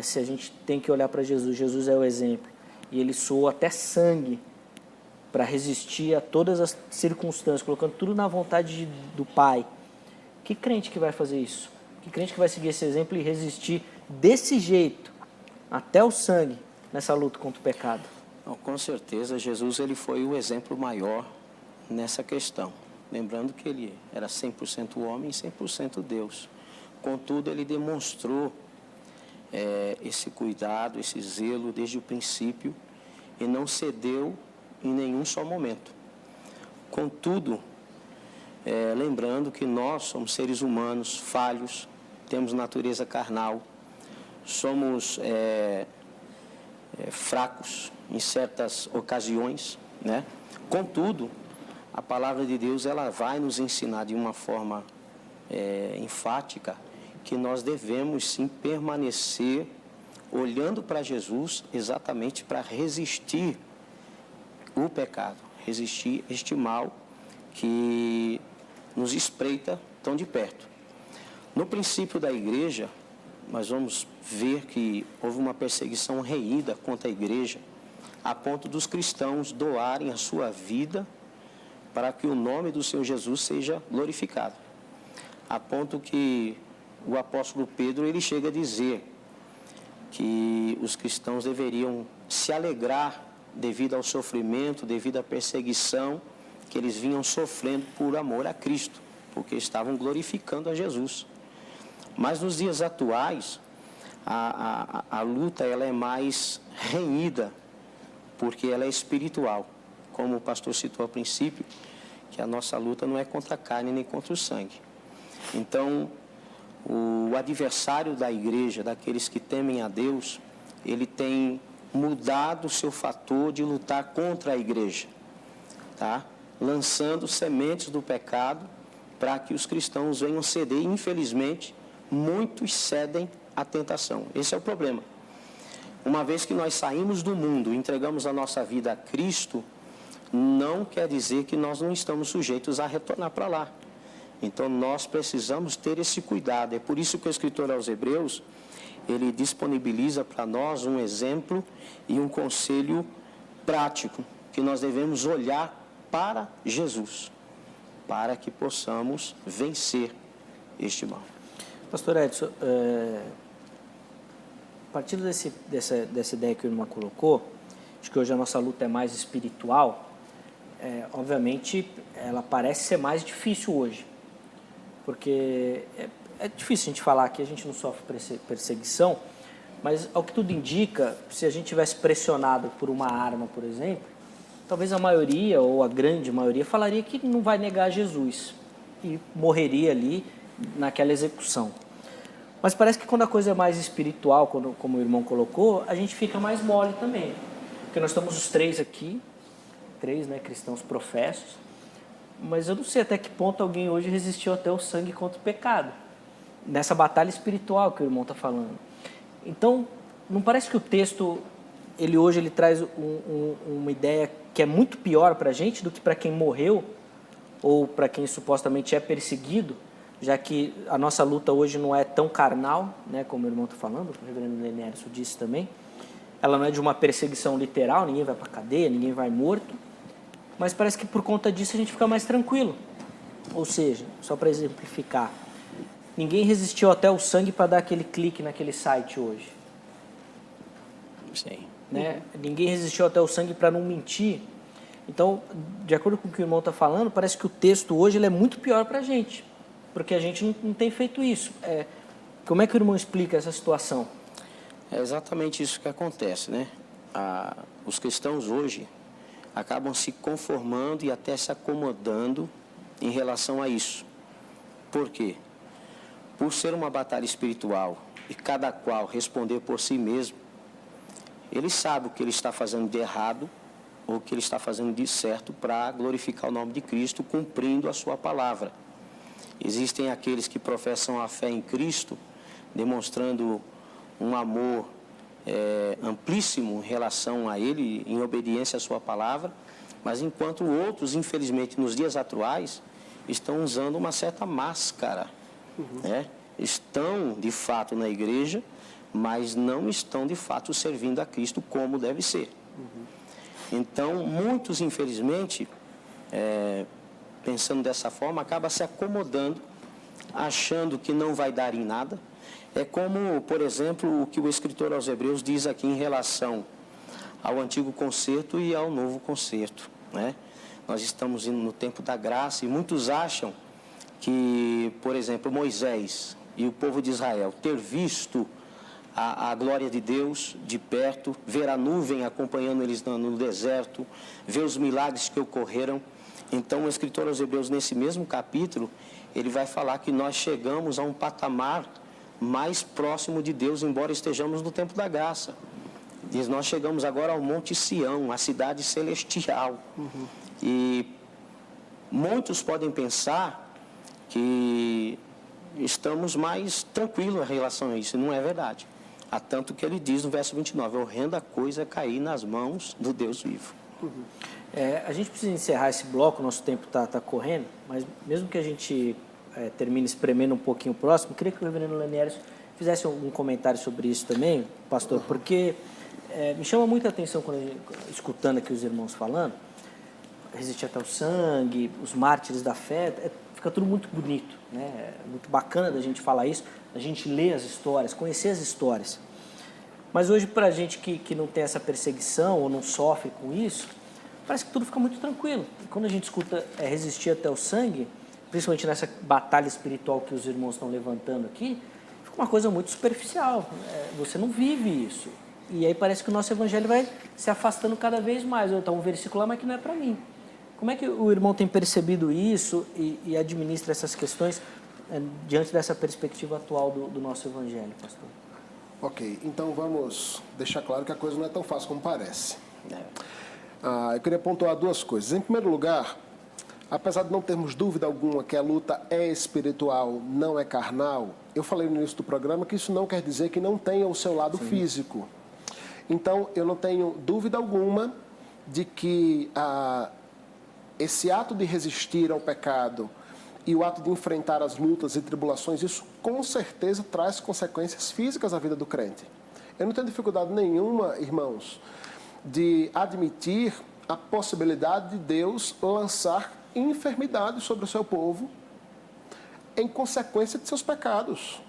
Se a gente tem que olhar para Jesus, Jesus é o exemplo, e ele suou até sangue para resistir a todas as circunstâncias, colocando tudo na vontade do Pai. Que crente que vai fazer isso? Que crente que vai seguir esse exemplo e resistir desse jeito, até o sangue, nessa luta contra o pecado? Não, com certeza, Jesus ele foi o exemplo maior nessa questão. Lembrando que ele era 100% homem e 100% Deus. Contudo, ele demonstrou esse cuidado, esse zelo desde o princípio e não cedeu em nenhum só momento. Contudo, lembrando que nós somos seres humanos falhos, temos natureza carnal, somos fracos em certas ocasiões, né? Contudo, a palavra de Deus ela vai nos ensinar de uma forma enfática que nós devemos sim permanecer olhando para Jesus exatamente para resistir o pecado, resistir este mal que nos espreita tão de perto. No princípio da igreja, nós vamos ver que houve uma perseguição renhida contra a igreja, a ponto dos cristãos doarem a sua vida para que o nome do Senhor Jesus seja glorificado. A ponto que o apóstolo Pedro ele chega a dizer que os cristãos deveriam se alegrar devido ao sofrimento, devido à perseguição que eles vinham sofrendo por amor a Cristo, porque estavam glorificando a Jesus. Mas nos dias atuais, a luta ela é mais renhida, porque ela é espiritual. Como o pastor citou a princípio, que a nossa luta não é contra a carne nem contra o sangue. Então, o adversário da igreja, daqueles que temem a Deus, ele tem mudado o seu fator de lutar contra a igreja, tá? Lançando sementes do pecado para que os cristãos venham ceder. Infelizmente, muitos cedem à tentação. Esse é o problema. Uma vez que nós saímos do mundo e entregamos a nossa vida a Cristo, não quer dizer que nós não estamos sujeitos a retornar para lá. Então, nós precisamos ter esse cuidado. É por isso que o escritor aos Hebreus, ele disponibiliza para nós um exemplo e um conselho prático, que nós devemos olhar para Jesus, para que possamos vencer este mal. Pastor Edson, a partir dessa ideia que o irmão colocou, de que hoje a nossa luta é mais espiritual, obviamente ela parece ser mais difícil hoje, porque é difícil a gente falar que a gente não sofre perseguição, mas ao que tudo indica, se a gente tivesse pressionado por uma arma, por exemplo, talvez a maioria ou a grande maioria falaria que não vai negar Jesus e morreria ali naquela execução. Mas parece que quando a coisa é mais espiritual, como o irmão colocou, a gente fica mais mole também. Porque nós estamos os três aqui, cristãos professos, mas eu não sei até que ponto alguém hoje resistiu até o sangue contra o pecado, nessa batalha espiritual que o irmão está falando. Então, não parece que o texto, hoje ele traz uma ideia que é muito pior para a gente do que para quem morreu, ou para quem supostamente é perseguido, já que a nossa luta hoje não é tão carnal, né, como o irmão está falando, o reverendo Lenércio disse também. ela não é de uma perseguição literal, ninguém vai para cadeia, ninguém vai morto, mas parece que por conta disso a gente fica mais tranquilo. Ou seja, só para exemplificar, ninguém resistiu até o sangue para dar aquele clique naquele site hoje. Sim. Né? Ninguém resistiu até o sangue para não mentir. Então, de acordo com o que o irmão está falando, parece que o texto hoje ele é muito pior para a gente, porque a gente não tem feito isso. Como é que o irmão explica essa situação? É exatamente isso que acontece, né? Os cristãos hoje acabam se conformando e até se acomodando em relação a isso. Por quê? Por ser uma batalha espiritual e cada qual responder por si mesmo, ele sabe o que ele está fazendo de errado ou o que ele está fazendo de certo para glorificar o nome de Cristo, cumprindo a sua palavra. Existem aqueles que professam a fé em Cristo, demonstrando um amor amplíssimo em relação a Ele, em obediência à sua palavra, mas enquanto outros, infelizmente, nos dias atuais, estão usando uma certa máscara, né? Estão, de fato, na igreja, mas não estão, de fato, servindo a Cristo como deve ser. Então, muitos, infelizmente, pensando dessa forma, acabam se acomodando, achando que não vai dar em nada. É como, por exemplo, o que o escritor aos Hebreus diz aqui em relação ao Antigo Concerto e ao Novo Concerto, né? Nós estamos indo no tempo da graça e muitos acham que, por exemplo, Moisés e o povo de Israel ter visto a glória de Deus de perto, ver a nuvem acompanhando eles no deserto, ver os milagres que ocorreram. Então, o escritor aos Hebreus, nesse mesmo capítulo, ele vai falar que nós chegamos a um patamar mais próximo de Deus, embora estejamos no tempo da graça. Diz, nós chegamos agora ao Monte Sião, a cidade celestial. E muitos podem pensar que estamos mais tranquilos em relação a isso, e não é verdade. Há tanto que ele diz no verso 29, horrenda coisa é cair nas mãos do Deus vivo. A gente precisa encerrar esse bloco, nosso tempo está correndo, mas mesmo que a gente termine espremendo um pouquinho o próximo, queria que o reverendo Lanieri fizesse algum comentário sobre isso também, pastor, porque me chama muita atenção quando escutando aqui os irmãos falando, resistir até o sangue, os mártires da fé, fica tudo muito bonito, né? É muito bacana da gente falar isso, a gente ler as histórias, conhecer as histórias. Mas hoje, para a gente que não tem essa perseguição ou não sofre com isso, parece que tudo fica muito tranquilo. E quando a gente escuta resistir até o sangue, principalmente nessa batalha espiritual que os irmãos estão levantando aqui, fica uma coisa muito superficial. Você não vive isso. E aí parece que o nosso evangelho vai se afastando cada vez mais. Então, um versículo lá, mas que não é para mim. Como é que o irmão tem percebido isso e administra essas questões diante dessa perspectiva atual do nosso evangelho, pastor? Ok, então vamos deixar claro que a coisa não é tão fácil como parece. Eu queria pontuar duas coisas. Em primeiro lugar, apesar de não termos dúvida alguma que a luta é espiritual, não é carnal, eu falei no início do programa que isso não quer dizer que não tenha o seu lado físico. Então, eu não tenho dúvida alguma de que esse ato de resistir ao pecado e o ato de enfrentar as lutas e tribulações, isso com certeza traz consequências físicas à vida do crente. Eu não tenho dificuldade nenhuma, irmãos, de admitir a possibilidade de Deus lançar enfermidade sobre o seu povo em consequência de seus pecados.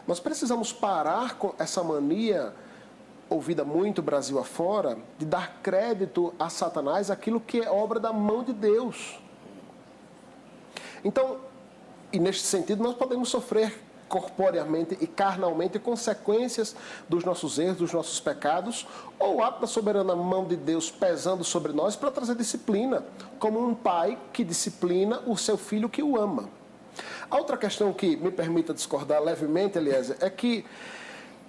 Nós precisamos parar com essa mania, ouvida muito Brasil afora, de dar crédito a Satanás aquilo que é obra da mão de Deus. Então, e neste sentido, nós podemos sofrer corporeamente e carnalmente consequências dos nossos erros, dos nossos pecados, ou o ato da soberana mão de Deus pesando sobre nós para trazer disciplina, como um pai que disciplina o seu filho que o ama. A outra questão que me permita discordar levemente, Eliezer, é que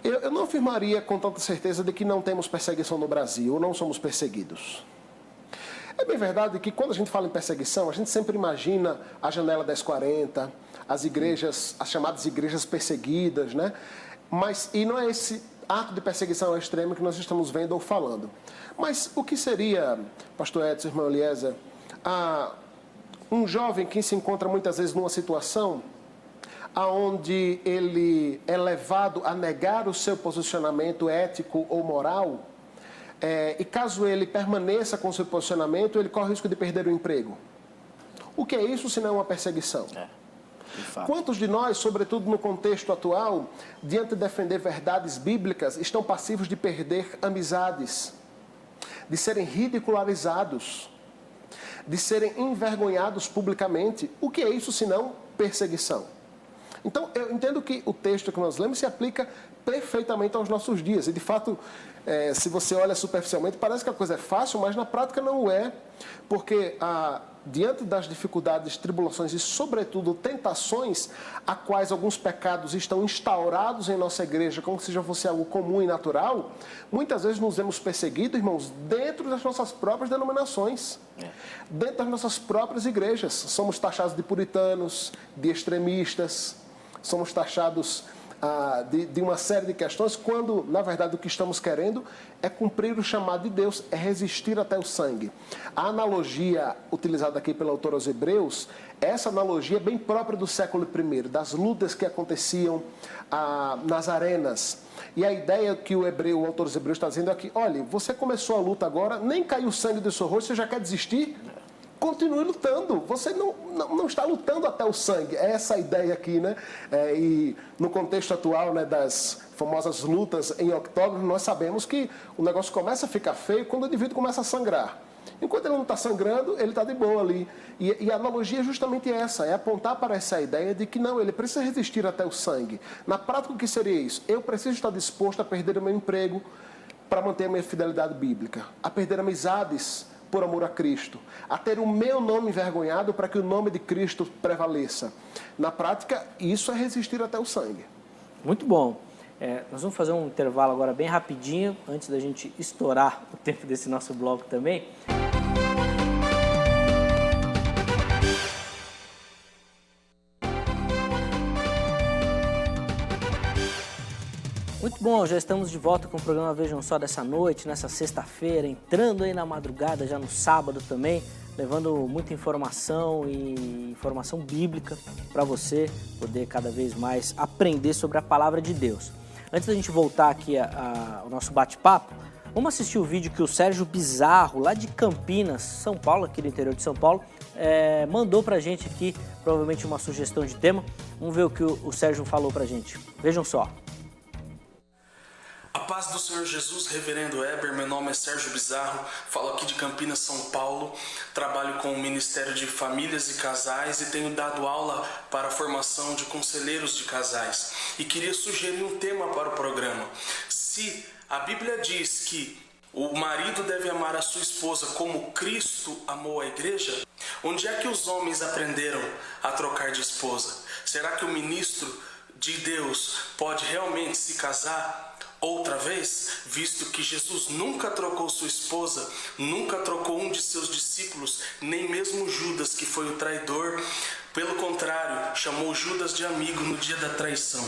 eu não afirmaria com tanta certeza de que não temos perseguição no Brasil, ou não somos perseguidos. É bem verdade que quando a gente fala em perseguição, a gente sempre imagina a janela 1040, as igrejas, as chamadas igrejas perseguidas, né? E não é esse ato de perseguição ao extremo que nós estamos vendo ou falando. Mas o que seria, pastor Edson, irmão Eliezer, um jovem que se encontra muitas vezes numa situação aonde ele é levado a negar o seu posicionamento ético ou moral, e caso ele permaneça com o seu posicionamento, ele corre o risco de perder o emprego. O que é isso se não uma perseguição? Quantos de nós, sobretudo no contexto atual, diante de defender verdades bíblicas, estão passivos de perder amizades, de serem ridicularizados, de serem envergonhados publicamente? O que é isso senão perseguição? Então, eu entendo que o texto que nós lemos se aplica perfeitamente aos nossos dias. E, de fato, se você olha superficialmente, parece que a coisa é fácil, mas na prática não o é. Porque, diante das dificuldades, tribulações e, sobretudo, tentações, a quais alguns pecados estão instaurados em nossa igreja, como se já fosse algo comum e natural, muitas vezes nos vemos perseguidos, irmãos, dentro das nossas próprias denominações, dentro das nossas próprias igrejas. Somos taxados de puritanos, de extremistas, somos taxados de uma série de questões, quando, na verdade, o que estamos querendo é cumprir o chamado de Deus, é resistir até o sangue. A analogia utilizada aqui pelo autor aos Hebreus, essa analogia é bem própria do século I, das lutas que aconteciam nas arenas. E a ideia que o autor aos Hebreus está dizendo é que, olha, você começou a luta agora, nem caiu o sangue do seu rosto, você já quer desistir? Continue lutando, você não está lutando até o sangue, é essa a ideia aqui, né? E no contexto atual, né, das famosas lutas em octógono, nós sabemos que o negócio começa a ficar feio quando o indivíduo começa a sangrar. Enquanto ele não está sangrando, ele está de boa ali. E a analogia é justamente essa, é apontar para essa ideia de que não, ele precisa resistir até o sangue. Na prática, o que seria isso? Eu preciso estar disposto a perder o meu emprego para manter a minha fidelidade bíblica, a perder amizades por amor a Cristo, a ter o meu nome envergonhado para que o nome de Cristo prevaleça. Na prática, isso é resistir até o sangue. Muito bom. Nós vamos fazer um intervalo agora bem rapidinho, antes da gente estourar o tempo desse nosso bloco também. Muito bom, já estamos de volta com o programa Vejam Só dessa noite, nessa sexta-feira, entrando aí na madrugada, já no sábado também, levando muita informação e informação bíblica para você poder cada vez mais aprender sobre a palavra de Deus. Antes da gente voltar aqui ao nosso bate-papo, vamos assistir o vídeo que o Sérgio Bizarro, lá de Campinas, São Paulo, aqui do interior de São Paulo, mandou pra gente aqui, provavelmente uma sugestão de tema. Vamos ver o que o Sérgio falou pra gente. Vejam só. A paz do Senhor Jesus, Reverendo Eber, meu nome é Sérgio Bizarro, falo aqui de Campinas, São Paulo, trabalho com o Ministério de Famílias e Casais e tenho dado aula para a formação de conselheiros de casais. E queria sugerir um tema para o programa. Se a Bíblia diz que o marido deve amar a sua esposa como Cristo amou a igreja, onde é que os homens aprenderam a trocar de esposa? Será que o ministro de Deus pode realmente se casar outra vez, visto que Jesus nunca trocou sua esposa, nunca trocou um de seus discípulos, nem mesmo Judas, que foi o traidor. Pelo contrário, chamou Judas de amigo no dia da traição.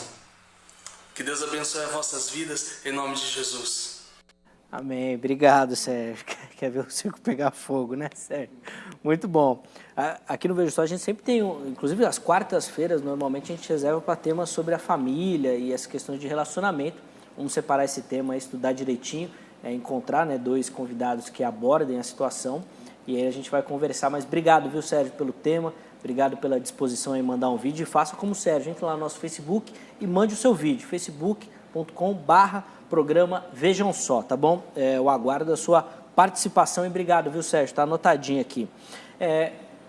Que Deus abençoe as vossas vidas, em nome de Jesus. Amém. Obrigado, Sérgio. Quer ver o circo pegar fogo, né, Sérgio? Muito bom. Aqui no Vejo Só a gente sempre tem, inclusive as quartas-feiras, normalmente a gente reserva para temas sobre a família e as questões de relacionamento. Vamos separar esse tema, estudar direitinho, encontrar, né, dois convidados que abordem a situação e aí a gente vai conversar. Mas obrigado, viu, Sérgio, pelo tema, obrigado pela disposição em mandar um vídeo. E faça como o Sérgio, entre lá no nosso Facebook e mande o seu vídeo, facebook.com/programa Vejam Só, tá bom? Eu aguardo a sua participação e obrigado, viu, Sérgio? Está anotadinho aqui.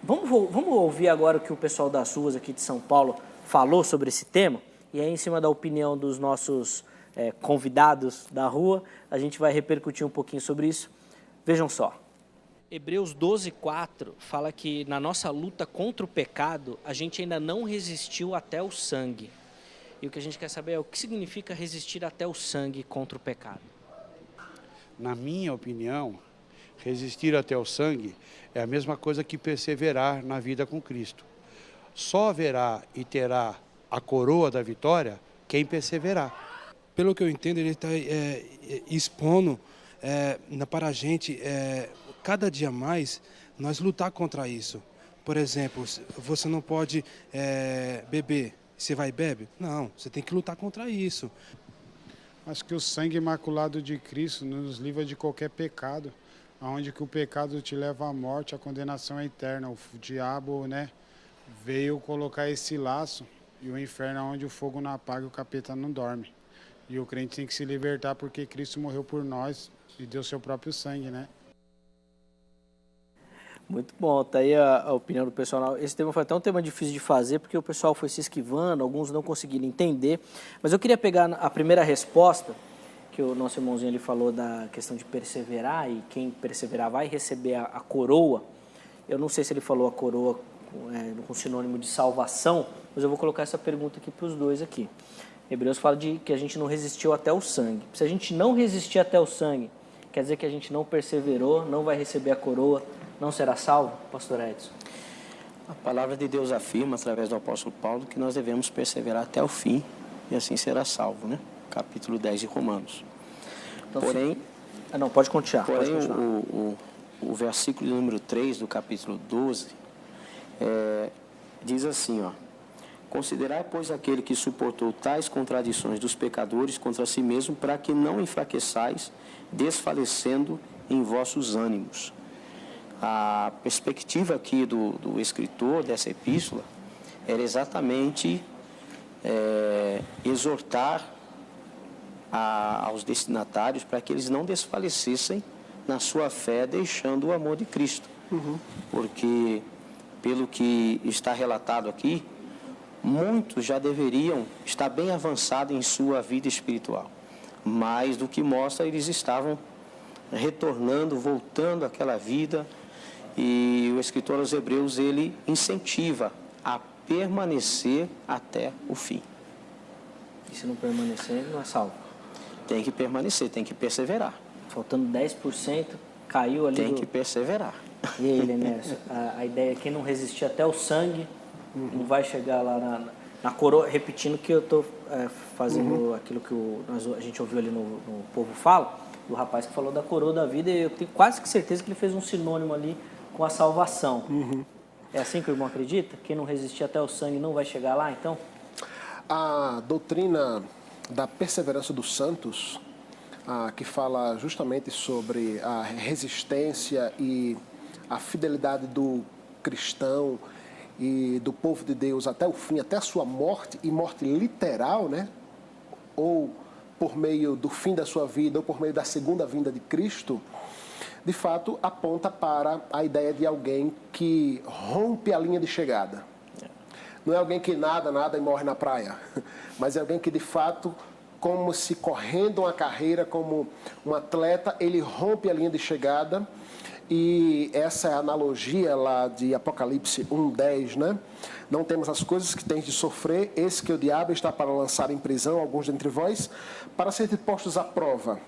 Vamos ouvir agora o que o pessoal das ruas aqui de São Paulo falou sobre esse tema e aí, em cima da opinião dos nossos convidados da rua, a gente vai repercutir um pouquinho sobre isso. Vejam só. Hebreus 12:4 fala que na nossa luta contra o pecado, a gente ainda não resistiu até o sangue. E o que a gente quer saber é o que significa resistir até o sangue contra o pecado. Na minha opinião, resistir até o sangue é a mesma coisa que perseverar na vida com Cristo. Só haverá e terá a coroa da vitória quem perseverar. Pelo que eu entendo, ele está expondo para a gente, cada dia mais, nós lutar contra isso. Por exemplo, você não pode beber. você vai e bebe? Não, você tem que lutar contra isso. Acho que o sangue imaculado de Cristo nos livra de qualquer pecado, onde que o pecado te leva à morte, a condenação é eterna. O diabo, né, veio colocar esse laço, e o inferno é onde o fogo não apaga e o capeta não dorme. E o crente tem que se libertar porque Cristo morreu por nós e deu seu próprio sangue, né? Muito bom, tá aí a opinião do pessoal. Esse tema foi até um tema difícil de fazer, porque o pessoal foi se esquivando, alguns não conseguiram entender. Mas eu queria pegar a primeira resposta, que o nosso irmãozinho ele falou da questão de perseverar, e quem perseverar vai receber a coroa. Eu não sei se ele falou a coroa com sinônimo de salvação, mas eu vou colocar essa pergunta aqui para os dois aqui. Hebreus fala de que a gente não resistiu até o sangue. Se a gente não resistir até o sangue, quer dizer que a gente não perseverou, não vai receber a coroa, não será salvo, pastor Edson? A palavra de Deus afirma, através do apóstolo Paulo, que nós devemos perseverar até o fim e assim será salvo, né? Capítulo 10 de Romanos. Então, porém, não, pode continuar. Porém, o versículo número 3 do capítulo 12 diz assim, ó: considerai, pois, aquele que suportou tais contradições dos pecadores contra si mesmo, para que não enfraqueçais, desfalecendo em vossos ânimos. A perspectiva aqui do escritor dessa epístola era exatamente exortar aos destinatários para que eles não desfalecessem na sua fé, deixando o amor de Cristo. Porque, pelo que está relatado aqui, muitos já deveriam estar bem avançados em sua vida espiritual. Mas, do que mostra, eles estavam retornando, voltando àquela vida. E o escritor aos Hebreus, ele incentiva a permanecer até o fim. E se não permanecer, não é salvo? Tem que permanecer, tem que perseverar. Faltando 10%, caiu ali. Tem que perseverar. E aí, Lenércio, a ideia é que quem não resistir até o sangue, não vai chegar lá na coroa, repetindo que eu estou fazendo aquilo que a gente ouviu ali no Povo Fala, do rapaz que falou da coroa da vida, e eu tenho quase que certeza que ele fez um sinônimo ali com a salvação. É assim que o irmão acredita? Quem não resistir até o sangue não vai chegar lá, então? A doutrina da perseverança dos santos, que fala justamente sobre a resistência e a fidelidade do cristão e do povo de Deus até o fim, até a sua morte, e morte literal, né? Ou por meio do fim da sua vida, ou por meio da segunda vinda de Cristo, de fato aponta para a ideia de alguém que rompe a linha de chegada. Não é alguém que nada e morre na praia, mas é alguém que de fato, como se correndo uma carreira, como um atleta, ele rompe a linha de chegada. E essa é a analogia lá de Apocalipse 1:10, né? Não temos as coisas que tens de sofrer, eis que o diabo está para lançar em prisão alguns dentre vós, para serem postos à prova,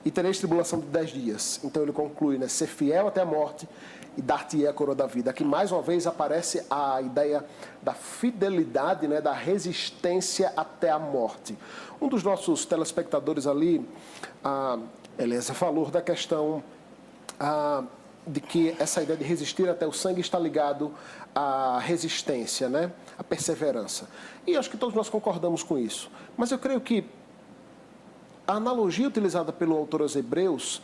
e tereis tribulação de 10 dias. Então ele conclui, né? Ser fiel até a morte e dar-te-ei a coroa da vida. Aqui mais uma vez aparece a ideia da fidelidade, né? Da resistência até a morte. Um dos nossos telespectadores ali, Eliezer, falou da questão de que essa ideia de resistir até o sangue está ligado à resistência, né? À perseverança. E acho que todos nós concordamos com isso. Mas eu creio que a analogia utilizada pelo autor aos Hebreus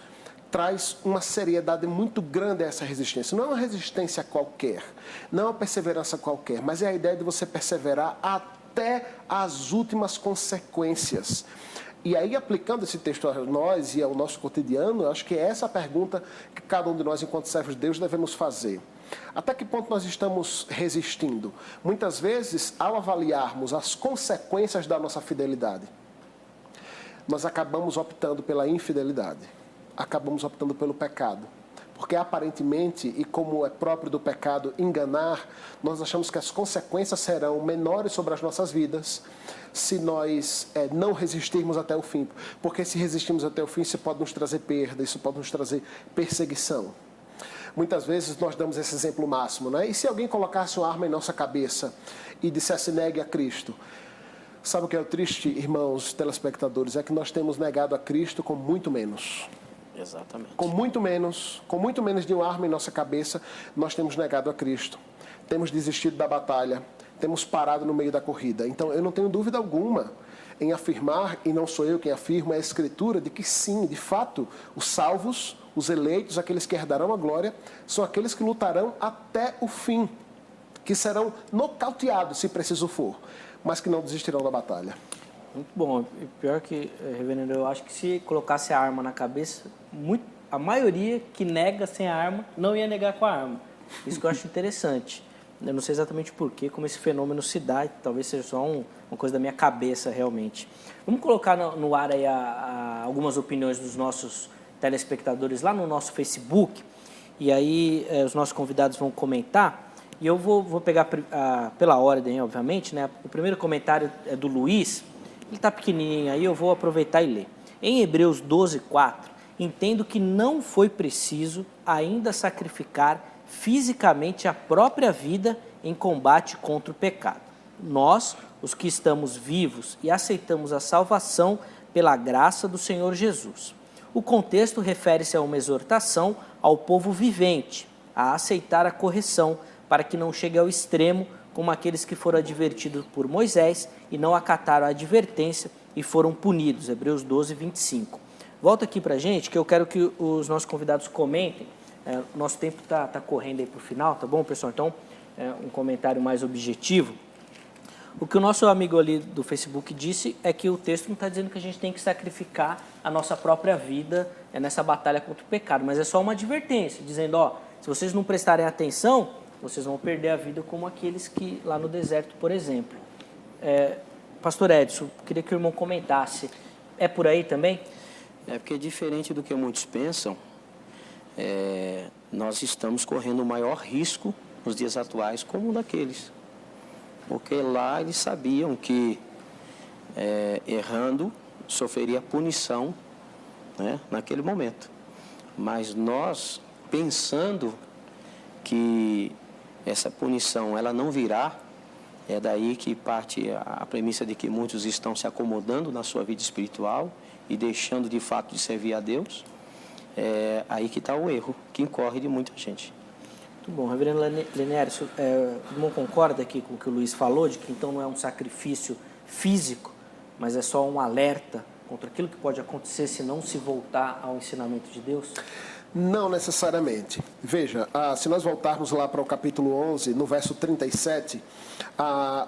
traz uma seriedade muito grande a essa resistência. Não é uma resistência qualquer, não é uma perseverança qualquer, mas é a ideia de você perseverar até as últimas consequências. E aí, aplicando esse texto a nós e ao nosso cotidiano, eu acho que é essa a pergunta que cada um de nós, enquanto servos de Deus, devemos fazer. Até que ponto nós estamos resistindo? Muitas vezes, ao avaliarmos as consequências da nossa fidelidade, nós acabamos optando pela infidelidade, acabamos optando pelo pecado. Porque aparentemente, e como é próprio do pecado enganar, nós achamos que as consequências serão menores sobre as nossas vidas se nós não resistirmos até o fim. Porque se resistirmos até o fim, isso pode nos trazer perda, isso pode nos trazer perseguição. Muitas vezes nós damos esse exemplo máximo, né? E se alguém colocasse uma arma em nossa cabeça e dissesse negue a Cristo? Sabe o que é o triste, irmãos telespectadores? É que nós temos negado a Cristo com muito menos. Exatamente. Com muito menos de uma arma em nossa cabeça, nós temos negado a Cristo. Temos desistido da batalha, temos parado no meio da corrida. Então, eu não tenho dúvida alguma em afirmar, e não sou eu quem afirma, é a Escritura, de que sim, de fato, os salvos, os eleitos, aqueles que herdarão a glória, são aqueles que lutarão até o fim, que serão nocauteados, se preciso for, mas que não desistirão da batalha. Muito bom. E pior que, reverendo, eu acho que se colocasse a arma na cabeça, a maioria que nega sem a arma não ia negar com a arma. Isso que eu acho interessante. Eu não sei exatamente porquê, como esse fenômeno se dá, talvez seja só uma coisa da minha cabeça realmente. Vamos colocar no ar aí algumas opiniões dos nossos telespectadores lá no nosso Facebook, e aí os nossos convidados vão comentar, e eu vou pegar pela ordem, obviamente, né? O primeiro comentário é do Luiz, ele está pequenininho aí, eu vou aproveitar e ler. Em Hebreus 12:4, entendo que não foi preciso ainda sacrificar fisicamente a própria vida em combate contra o pecado. Nós, os que estamos vivos e aceitamos a salvação pela graça do Senhor Jesus. O contexto refere-se a uma exortação ao povo vivente a aceitar a correção para que não chegue ao extremo como aqueles que foram advertidos por Moisés e não acataram a advertência e foram punidos. Hebreus 12:25. Volta aqui para a gente, que eu quero que os nossos convidados comentem. O nosso tempo está correndo aí para o final, tá bom, pessoal? Então, um comentário mais objetivo. O que o nosso amigo ali do Facebook disse é que o texto não está dizendo que a gente tem que sacrificar a nossa própria vida nessa batalha contra o pecado, mas é só uma advertência, dizendo, se vocês não prestarem atenção, vocês vão perder a vida como aqueles que lá no deserto, por exemplo. Pastor Edson, queria que o irmão comentasse. É por aí também? É porque, diferente do que muitos pensam, nós estamos correndo o maior risco nos dias atuais como um daqueles. Porque lá eles sabiam que, errando, sofreria punição, né, naquele momento. Mas nós, pensando que essa punição ela não virá, é daí que parte a premissa de que muitos estão se acomodando na sua vida espiritual e deixando de fato de servir a Deus. É aí que está o erro, que incorre de muita gente. Muito bom. Reverendo Lenércio, o irmão concorda aqui com o que o Luiz falou, de que então não é um sacrifício físico, mas é só um alerta contra aquilo que pode acontecer se não se voltar ao ensinamento de Deus? Não necessariamente. Veja, se nós voltarmos lá para o capítulo 11, no verso 37,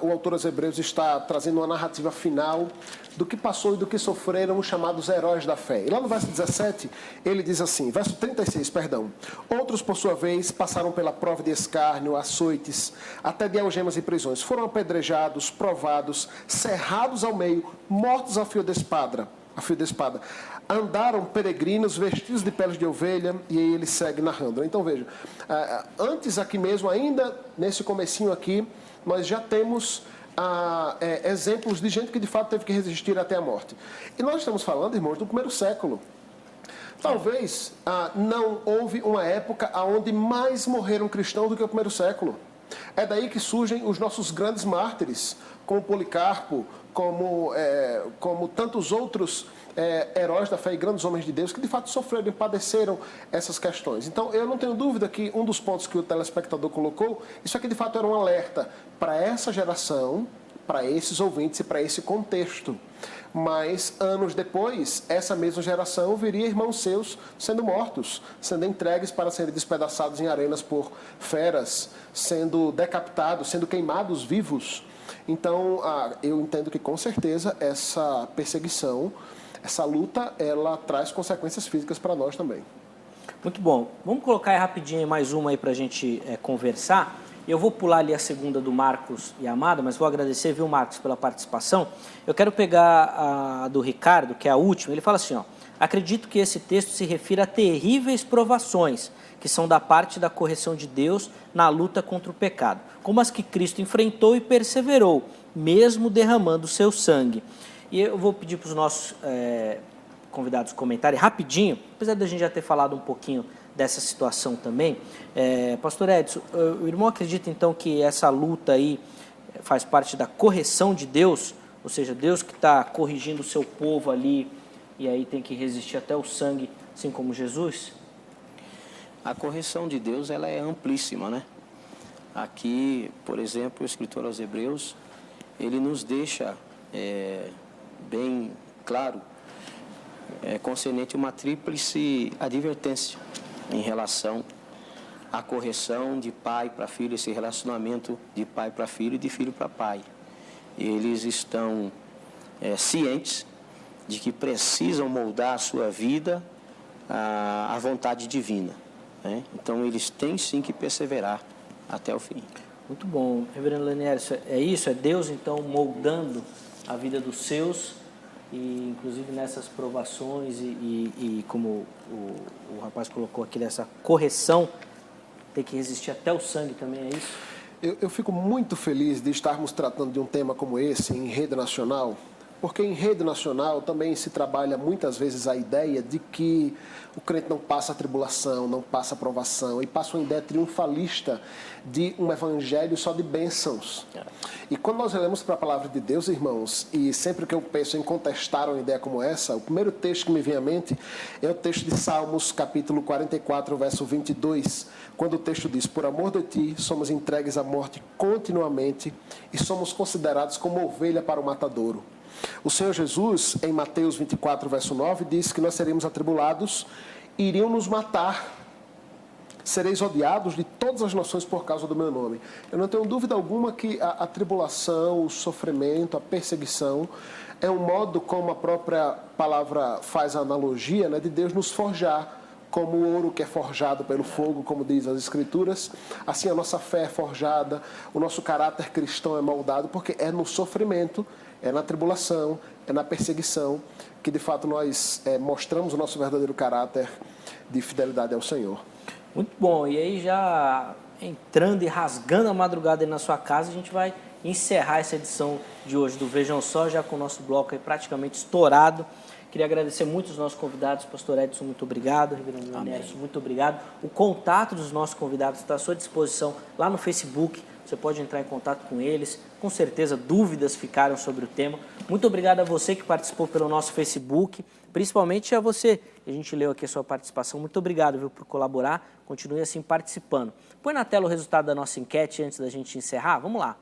o autor aos Hebreus está trazendo uma narrativa final do que passou e do que sofreram os chamados heróis da fé. E lá no verso 17, ele diz assim, verso 36, perdão. Outros, por sua vez, passaram pela prova de escárnio, açoites, até de algemas e prisões. Foram apedrejados, provados, cerrados ao meio, mortos a fio de espada. Andaram peregrinos, vestidos de peles de ovelha, e aí ele segue narrando. Então veja, antes aqui mesmo, ainda nesse comecinho aqui, nós já temos exemplos de gente que de fato teve que resistir até a morte. E nós estamos falando, irmãos, do primeiro século. Talvez não houve uma época onde mais morreram cristãos do que o primeiro século. É daí que surgem os nossos grandes mártires, como Policarpo, como tantos outros heróis da fé e grandes homens de Deus que de fato sofreram e padeceram essas questões. Então eu não tenho dúvida que um dos pontos que o telespectador colocou, isso aqui de fato era um alerta para essa geração, para esses ouvintes e para esse contexto. Mas anos depois, essa mesma geração veria irmãos seus sendo mortos, sendo entregues para serem despedaçados em arenas por feras, sendo decapitados, sendo queimados vivos. Então, eu entendo que com certeza essa perseguição, essa luta, ela traz consequências físicas para nós também. Muito bom. Vamos colocar aí rapidinho mais uma aí para a gente conversar. Eu vou pular ali a segunda do Marcos e Amada, mas vou agradecer, viu, Marcos, pela participação. Eu quero pegar a do Ricardo, que é a última. Ele fala assim, acredito que esse texto se refira a terríveis provações, que são da parte da correção de Deus na luta contra o pecado, como as que Cristo enfrentou e perseverou, mesmo derramando o seu sangue. E eu vou pedir para os nossos convidados comentarem rapidinho, apesar da gente já ter falado um pouquinho dessa situação também. Pastor Edson, o irmão acredita então que essa luta aí faz parte da correção de Deus, ou seja, Deus que está corrigindo o seu povo ali e aí tem que resistir até o sangue, assim como Jesus? A correção de Deus ela é amplíssima, né? Aqui, por exemplo, o escritor aos Hebreus, ele nos deixa bem claro, concernente uma tríplice advertência em relação à correção de pai para filho, esse relacionamento de pai para filho e de filho para pai. Eles estão cientes de que precisam moldar a sua vida à vontade divina, né? Então, eles têm sim que perseverar até o fim. Muito bom. Reverendo Lanieri, é isso? É Deus, então, moldando a vida dos seus, e inclusive nessas provações e como o rapaz colocou aqui, essa correção, tem que resistir até o sangue também, é isso? Eu fico muito feliz de estarmos tratando de um tema como esse em rede nacional, porque em rede nacional também se trabalha muitas vezes a ideia de que o crente não passa tribulação, não passa provação, e passa uma ideia triunfalista de um evangelho só de bênçãos. E quando nós olhamos para a palavra de Deus, irmãos, e sempre que eu penso em contestar uma ideia como essa, o primeiro texto que me vem à mente é o texto de Salmos, capítulo 44, verso 22, quando o texto diz: por amor de ti, somos entregues à morte continuamente e somos considerados como ovelha para o matadouro. O Senhor Jesus, em Mateus 24, verso 9, diz que nós seremos atribulados, iriam nos matar. Sereis odiados de todas as nações por causa do meu nome. Eu não tenho dúvida alguma que a tribulação, o sofrimento, a perseguição é um modo, como a própria palavra faz a analogia, né, de Deus nos forjar, como o ouro que é forjado pelo fogo, como diz as Escrituras. Assim a nossa fé é forjada, o nosso caráter cristão é moldado, porque é no sofrimento, é na tribulação, é na perseguição que de fato nós mostramos o nosso verdadeiro caráter de fidelidade ao Senhor. Muito bom, e aí já entrando e rasgando a madrugada aí na sua casa, a gente vai encerrar essa edição de hoje do Vejam Só, já com o nosso bloco aí praticamente estourado. Queria agradecer muito os nossos convidados, pastor Edson, muito obrigado, reverendo Lanieri, muito obrigado. O contato dos nossos convidados está à sua disposição lá no Facebook, você pode entrar em contato com eles, com certeza dúvidas ficaram sobre o tema. Muito obrigado a você que participou pelo nosso Facebook, principalmente a você, a gente leu aqui a sua participação, muito obrigado, viu, por colaborar, continue assim participando. Põe na tela o resultado da nossa enquete antes da gente encerrar, vamos lá.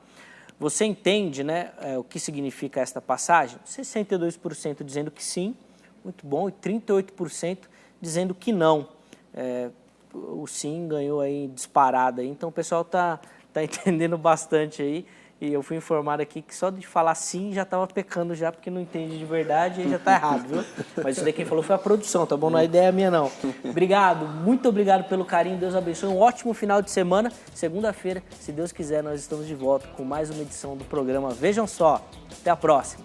Você entende, né, o que significa esta passagem? 62% dizendo que sim, muito bom, e 38% dizendo que não. O sim ganhou aí disparado aí, então o pessoal está entendendo bastante aí. E eu fui informado aqui que só de falar sim já estava pecando já, porque não entende de verdade e já está errado, viu? Mas isso daí quem falou foi a produção, tá bom? Não é ideia minha, não. Obrigado, muito obrigado pelo carinho, Deus abençoe. Um ótimo final de semana. Segunda-feira, se Deus quiser, nós estamos de volta com mais uma edição do programa Vejam Só. Até a próxima.